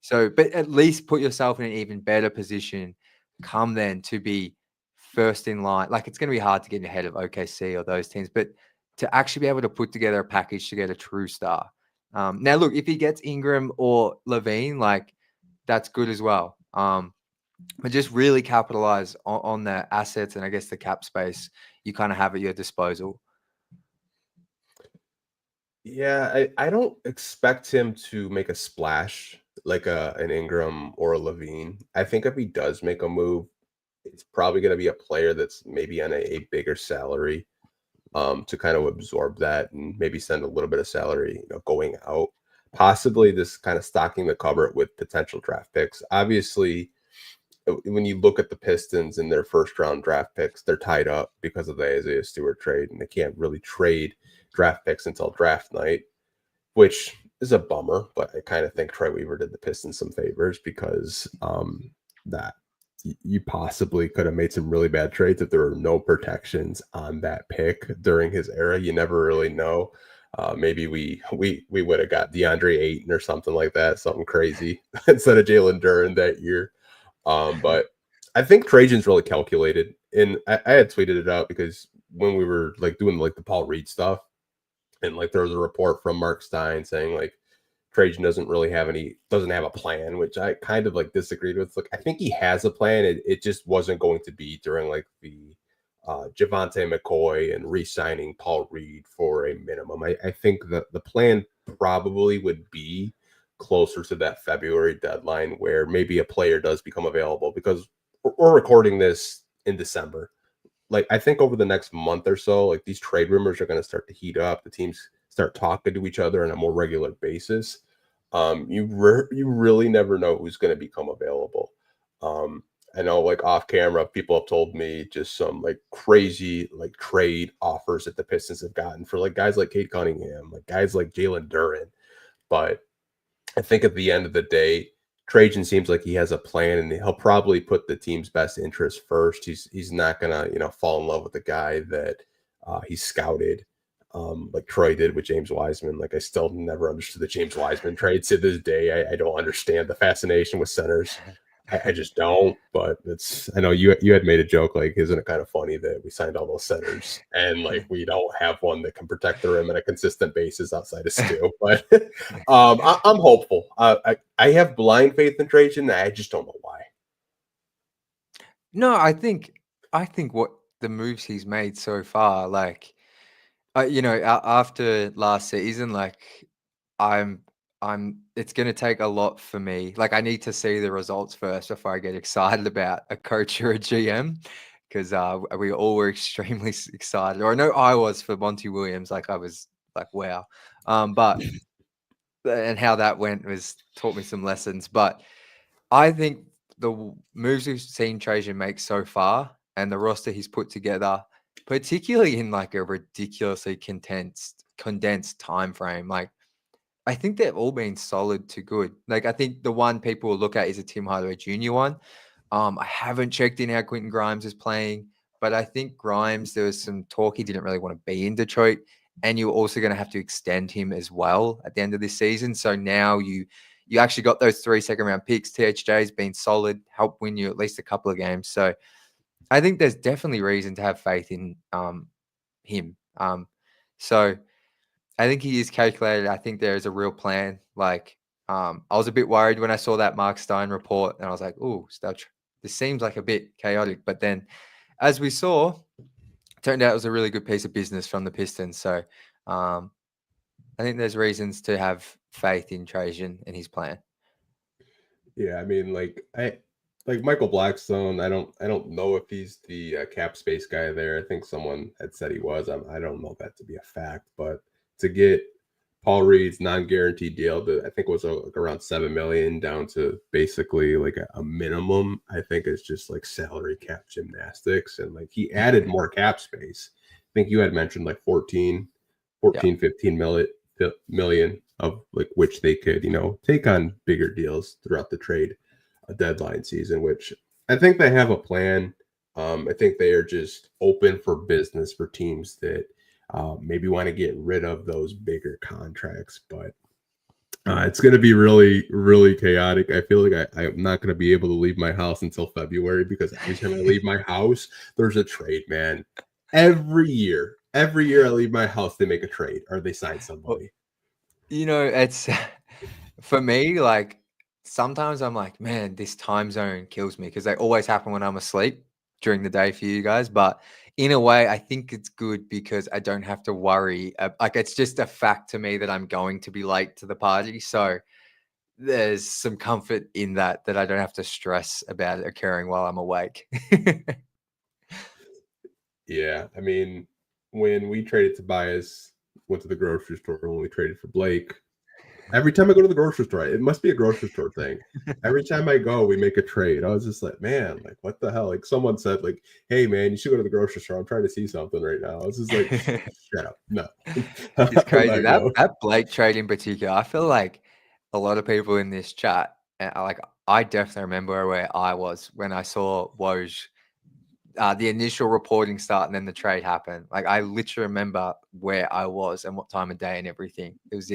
So, but at least put yourself in an even better position come then to be first in line. Like it's going to be hard to get ahead of OKC or those teams, but to actually be able to put together a package to get a true star. Now, look, if he gets Ingram or LaVine, like that's good as well. But just really capitalize on the assets and I guess the cap space you kind of have at your disposal. Yeah, I don't expect him to make a splash like an Ingram or a LaVine. I think if he does make a move, it's probably going to be a player that's maybe on a bigger salary to kind of absorb that and maybe send a little bit of salary, you know, going out. Possibly this kind of stocking the cupboard with potential draft picks. Obviously, when you look at the Pistons and their first round draft picks, they're tied up because of the Isaiah Stewart trade, and they can't really trade draft picks until draft night, which is a bummer. But I kind of think Troy Weaver did the Pistons some favors because that you possibly could have made some really bad trades if there were no protections on that pick during his era. You never really know. Maybe we would have got DeAndre Ayton or something like that, something crazy instead of Jalen Duren that year. But I think Trajan's really calculated, and I had tweeted it out because when we were like doing like the Paul Reed stuff, and like there was a report from Mark Stein saying like Trajan doesn't have a plan, which I kind of like disagreed with. Look, I think he has a plan. It just wasn't going to be during like the Javonte McCoy and re-signing Paul Reed for a minimum. I think that the plan probably would be closer to that February deadline where maybe a player does become available, because we're recording this in December. Like I think over the next month or so, like these trade rumors are going to start to heat up. The teams start talking to each other on a more regular basis. You really never know who's going to become available. I know like off camera, people have told me just some like crazy like trade offers that the Pistons have gotten for like guys like Cade Cunningham, like guys like Jalen Duren. But I think at the end of the day, Trajan seems like he has a plan, and he'll probably put the team's best interest first. He's not gonna, you know, fall in love with the guy that he scouted, like Troy did with James Wiseman. Like I still never understood the James Wiseman trade to this day. I don't understand the fascination with centers. I just don't. But I know you had made a joke like, isn't it kind of funny that we signed all those centers and like we don't have one that can protect the rim on a consistent basis outside of Stu? But I'm hopeful. I have blind faith in Trajan. I just don't know why. No, I think what the moves he's made so far, like, after last season, like, I'm it's gonna take a lot for me. Like, I need to see the results first before I get excited about a coach or a GM, because we all were extremely excited, or I know I was for Monty Williams. Like, I was like, wow, but and how that went was taught me some lessons. But I think the moves we've seen Trajan make so far and the roster he's put together, particularly in like a ridiculously condensed time frame, like I think they've all been solid to good. Like I think the one people will look at is a Tim Hardaway Jr. one. I haven't checked in how Quentin Grimes is playing, but I think Grimes, there was some talk he didn't really want to be in Detroit. And you're also going to have to extend him as well at the end of this season. So now you actually got those 3 second-round picks. THJ's been solid, helped win you at least a couple of games. So I think there's definitely reason to have faith in him. So I think he is calculated. I think there is a real plan. Like I was a bit worried when I saw that Mark Stein report, and I was like, "Oh, this seems like a bit chaotic." But then, as we saw, turned out it was a really good piece of business from the Pistons. So I think there's reasons to have faith in Trajan and his plan. Yeah, I mean, like Michael Blackstone. I don't know if he's the cap space guy there. I think someone had said he was. I don't know that to be a fact, but to get Paul Reed's non-guaranteed deal, I think it was like around $7 million down to basically like a minimum. I think it's just like salary cap gymnastics, and like he added more cap space. I think you had mentioned like 15 million of like which they could, take on bigger deals throughout the trade deadline season, which I think they have a plan. I think they are just open for business for teams that maybe want to get rid of those bigger contracts, but it's going to be really, really chaotic. I feel like I'm not going to be able to leave my house until February because every time I leave my house, there's a trade, man. Every year I leave my house, they make a trade or they sign somebody. It's for me, like sometimes I'm like, man, this time zone kills me because they always happen when I'm asleep during the day for you guys. But in a way, I think it's good because I don't have to worry. Like it's just a fact to me that I'm going to be late to the party. So there's some comfort in that I don't have to stress about it occurring while I'm awake. Yeah, I mean, when we traded Tobias, went to the grocery store when we traded for Blake. Every time I go to the grocery store, it must be a grocery store thing. Every time I go, we make a trade. I was just like, man, like what the hell? Like someone said, like, hey man, you should go to the grocery store. I'm trying to see something right now. I was just like, shut up. No. It's crazy. That Blake trade in particular, I feel like a lot of people in this chat, and I definitely remember where I was when I saw Woj, the initial reporting start and then the trade happened. Like I literally remember where I was and what time of day and everything. It was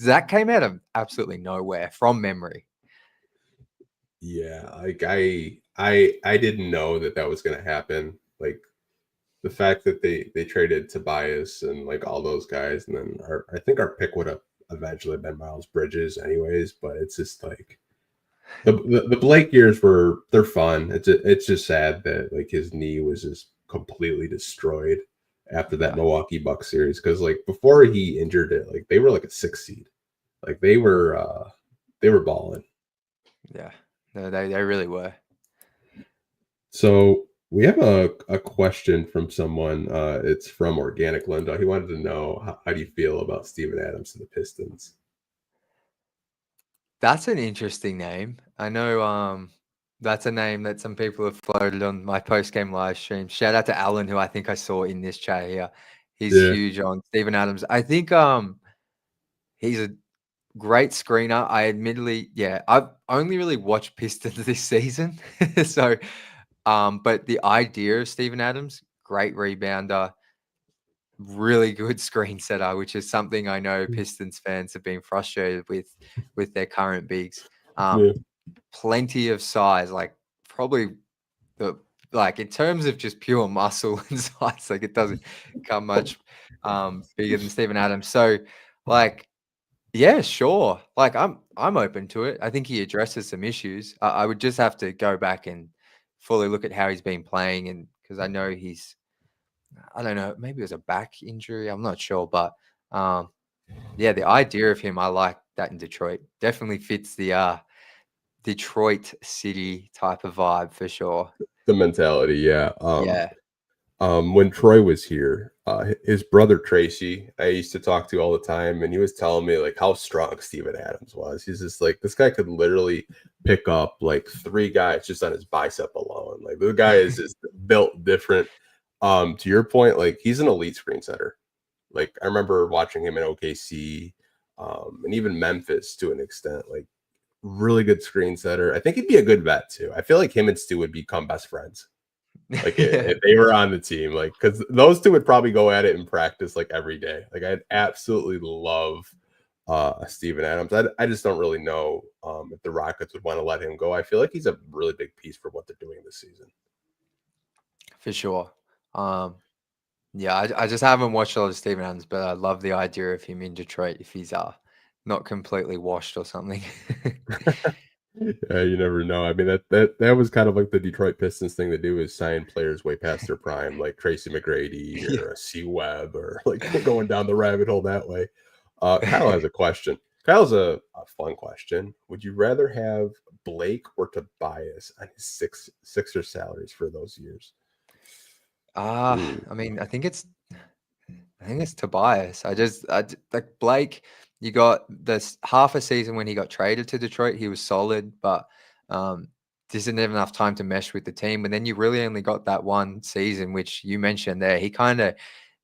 that came out of absolutely nowhere from memory. Yeah, like I didn't know that was going to happen. Like the fact that they traded Tobias and like all those guys, and then I think our pick would have eventually been Miles Bridges anyways, but it's just like the Blake years they're fun. It's just sad that like his knee was just completely destroyed after that Milwaukee Bucks series, because like before he injured it, like they were like a 6 seed. Like they were balling. Yeah. No, they really were. So we have a question from someone. It's from Organic Lindo. He wanted to know how do you feel about Steven Adams to the Pistons? That's an interesting name. I know that's a name that some people have floated on my post-game live stream. Shout out to Alan, who I think I saw in this chat here. He's huge on Steven Adams. I think he's a great screener. I've only really watched Pistons this season. So but the idea of Steven Adams, great rebounder, really good screen setter, which is something I know Pistons fans have been frustrated with their current bigs. Yeah. plenty of size, like probably in terms of just pure muscle and size, like it doesn't come much bigger than Steven Adams. So like, yeah, sure. Like I'm open to it. I think he addresses some issues. I would just have to go back and fully look at how he's been playing, and because I know I don't know, maybe it was a back injury. I'm not sure, but yeah, the idea of him, I like that in Detroit. Definitely fits the Detroit City type of vibe for sure. The mentality, yeah. Yeah. When Troy was here, his brother Tracy, I used to talk to all the time, and he was telling me like how strong Steven Adams was. He's just like, this guy could literally pick up like 3 guys just on his bicep alone. Like the guy is just built different. To your point, like he's an elite screen setter. Like I remember watching him in OKC, and even Memphis to an extent. Like really good screen setter. I think he'd be a good vet too. I feel like him and Stu would become best friends. Like if they were on the team, like because those two would probably go at it in practice like every day. Like I'd absolutely love Steven Adams. I just don't really know if the Rockets would want to let him go. I feel like he's a really big piece for what they're doing this season. For sure. Yeah, I just haven't watched a lot of Steven Adams, but I love the idea of him in Detroit if he's not completely washed or something. Yeah, you never know. I mean, that was kind of like the Detroit Pistons thing to do, is sign players way past their prime, like Tracy McGrady Yeah. or a C Webb, or like going down the rabbit hole that way. Kyle has a question. Kyle's a fun question. Would you rather have Blake or Tobias on his Sixer salaries for those years? I mean, I think it's Tobias. Like Blake, you got this half a season when he got traded to Detroit, he was solid, but just didn't have enough time to mesh with the team. And then you really only got that one season, which you mentioned there.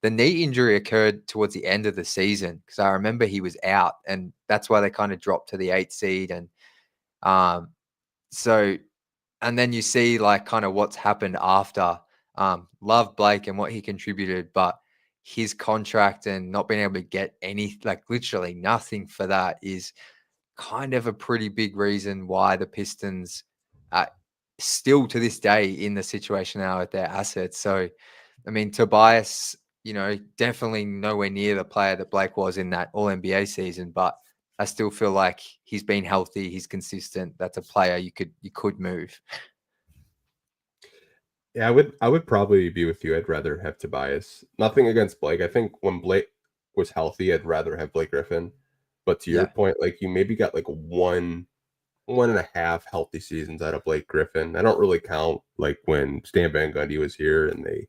The knee injury occurred towards the end of the season, because I remember he was out, and that's why they kind of dropped to the 8th seed. And so, and then you see like kind of what's happened after. Love Blake and what he contributed, but his contract and not being able to get literally nothing for that is kind of a pretty big reason why the Pistons are still to this day in the situation now with their assets. So, I mean, Tobias, definitely nowhere near the player that Blake was in that All NBA season, but I still feel like he's been healthy, he's consistent. That's a player you could move. Yeah, I would probably be with you. I'd rather have Tobias. Nothing against Blake. I think when Blake was healthy, I'd rather have Blake Griffin. But to your point, like you maybe got like one and a half healthy seasons out of Blake Griffin. I don't really count like when Stan Van Gundy was here and they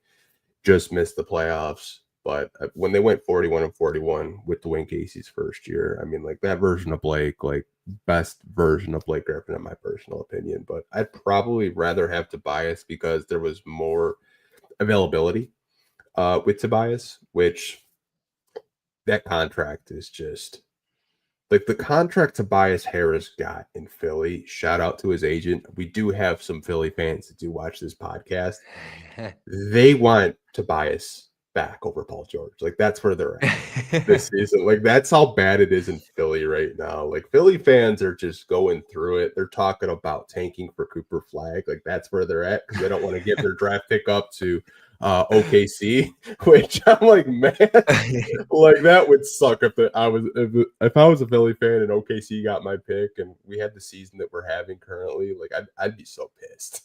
just missed the playoffs. But when they went 41-41 with Dwayne Casey's first year, I mean, like that version of Blake, like best version of Blake Griffin, in my personal opinion. But I'd probably rather have Tobias because there was more availability with Tobias, which that contract is just like the contract Tobias Harris got in Philly. Shout out to his agent. We do have some Philly fans that do watch this podcast. They want Tobias back over Paul George. Like that's where they're at this season. Like that's how bad it is in Philly right now. Like Philly fans are just going through it. They're talking about tanking for Cooper Flag. Like that's where they're at because they don't want to give their draft pick up to OKC, which I'm like, man, like that would suck if I was a Philly fan and OKC got my pick and we had the season that we're having currently. Like I'd be so pissed.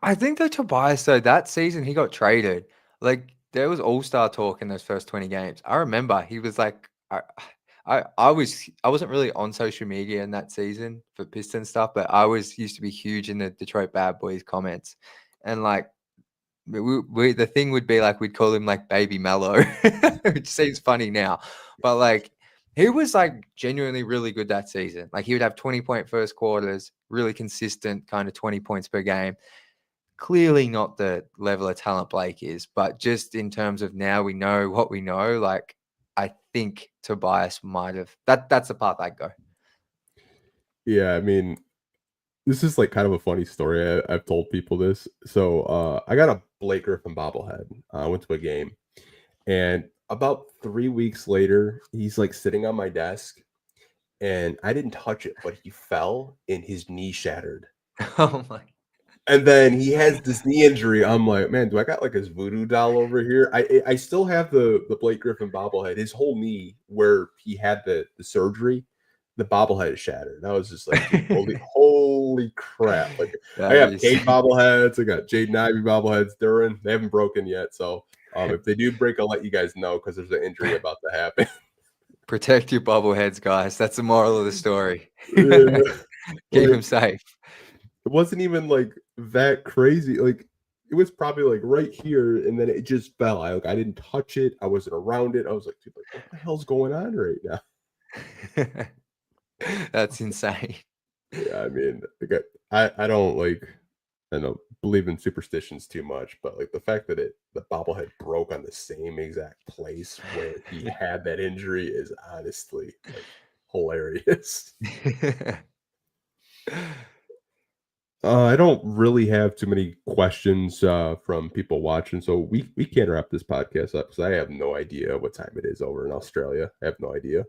I think that Tobias, though, that season he got traded. Like there was all-star talk in those first 20 games. I remember he was like, I wasn't really on social media in that season for Piston stuff, but I used to be huge in the Detroit Bad Boys comments, and like the thing would be like we'd call him like Baby Mellow, which seems funny now, but like he was like genuinely really good that season. Like he would have 20-point first quarters, really consistent, kind of 20 points per game. Clearly not the level of talent Blake is, but just in terms of now we know what we know, like I think Tobias might have that's the path I'd go. Yeah, I mean, this is like kind of a funny story. I've told people this. So I got a Blake Griffin bobblehead. I went to a game, and about 3 weeks later, he's like sitting on my desk, and I didn't touch it, but he fell and his knee shattered. Oh my. And then he has this knee injury. I'm like, man, do I got like his voodoo doll over here? I still have the Blake Griffin bobblehead. His whole knee where he had the surgery, the bobblehead is shattered. I was just like, dude, holy crap. Like I have Kate bobbleheads, I got Jaden Ivey bobbleheads, Duran. They haven't broken yet. So if they do break, I'll let you guys know because there's an injury about to happen. Protect your bobbleheads, guys. That's the moral of the story. Yeah. Keep them safe. It wasn't even like that crazy. Like it was probably like right here, and then it just fell. I didn't touch it. I wasn't around it. I was like, dude, like, what the hell's going on right now? That's insane. Yeah, I mean, like, I don't like, I don't believe in superstitions too much, but like the fact that the bobblehead broke on the same exact place where he had that injury is honestly like hilarious. I don't really have too many questions from people watching, so we can wrap this podcast up because I have no idea what time it is over in Australia. I have no idea.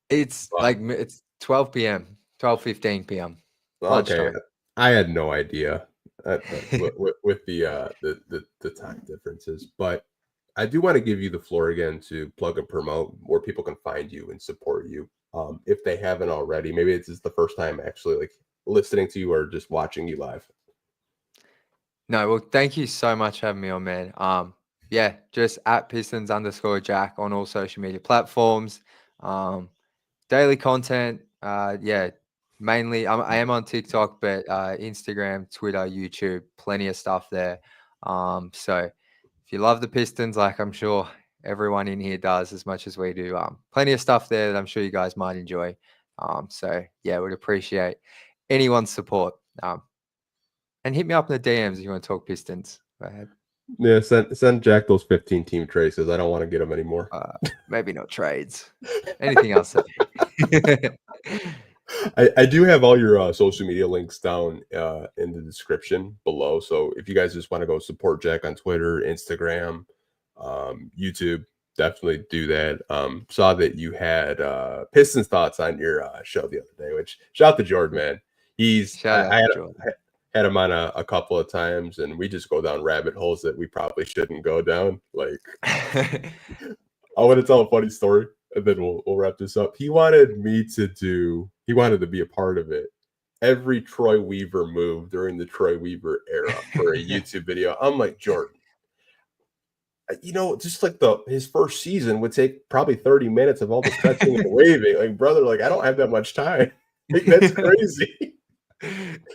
It's it's 12 p.m., 12:15 p.m. Okay, I had no idea with the time differences, but I do want to give you the floor again to plug and promote where people can find you and support you. If they haven't already, maybe it's just the first time actually like listening to you or just watching you live. No, well, thank you so much for having me on, man. Yeah, just at Pistons_Jack on all social media platforms. Daily content. Yeah, mainly I am on TikTok, but Instagram, Twitter, YouTube, plenty of stuff there. So if you love the Pistons, like I'm sure everyone in here does as much as we do, plenty of stuff there that I'm sure you guys might enjoy. So yeah, would appreciate anyone's support. And hit me up in the DMs if you want to talk Pistons. Go ahead. Yeah, send Jack those 15 team traces. I don't want to get them anymore. Maybe not trades. Anything else? I do have all your social media links down in the description below. So if you guys just want to go support Jack on Twitter, Instagram, YouTube, definitely do that. Saw that you had Pistons thoughts on your show the other day, which shout out to Jordan, man. I had him on a couple of times, and we just go down rabbit holes that we probably shouldn't go down. Like, I want to tell a funny story, and then we'll wrap this up. He wanted to be a part of it. Every Troy Weaver move during the Troy Weaver era for a YouTube video. I'm like, Jordan, just like his first season would take probably 30 minutes of all the stretching and waving. Like, brother, like I don't have that much time. Like, that's crazy.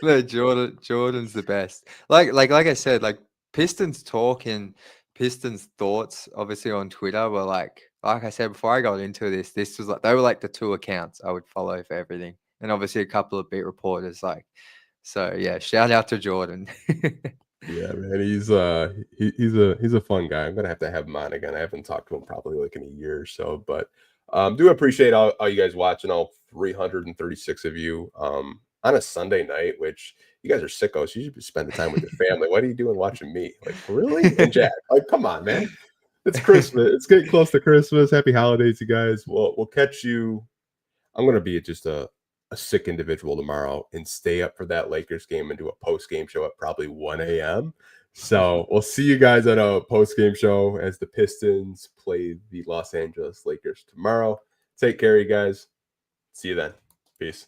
No, Jordan's the best. Like I said, like Pistons talk and Pistons thoughts, obviously on Twitter, were like I said before I got into this was like they were like the two accounts I would follow for everything, and obviously a couple of beat reporters. Like, so yeah, shout out to Jordan. Yeah, man, he's a fun guy. I'm gonna have to have him on again. I haven't talked to him probably like in a year or so, but do appreciate all you guys watching, all 336 of you. On a Sunday night, which you guys are sickos. You should be spending time with your family. What are you doing watching me? Like, really? And Jack, like, come on, man. It's Christmas. It's getting close to Christmas. Happy holidays, you guys. We'll catch you. I'm gonna be just a sick individual tomorrow and stay up for that Lakers game and do a post-game show at probably 1 a.m. So we'll see you guys at a post-game show as the Pistons play the Los Angeles Lakers tomorrow. Take care, you guys. See you then. Peace.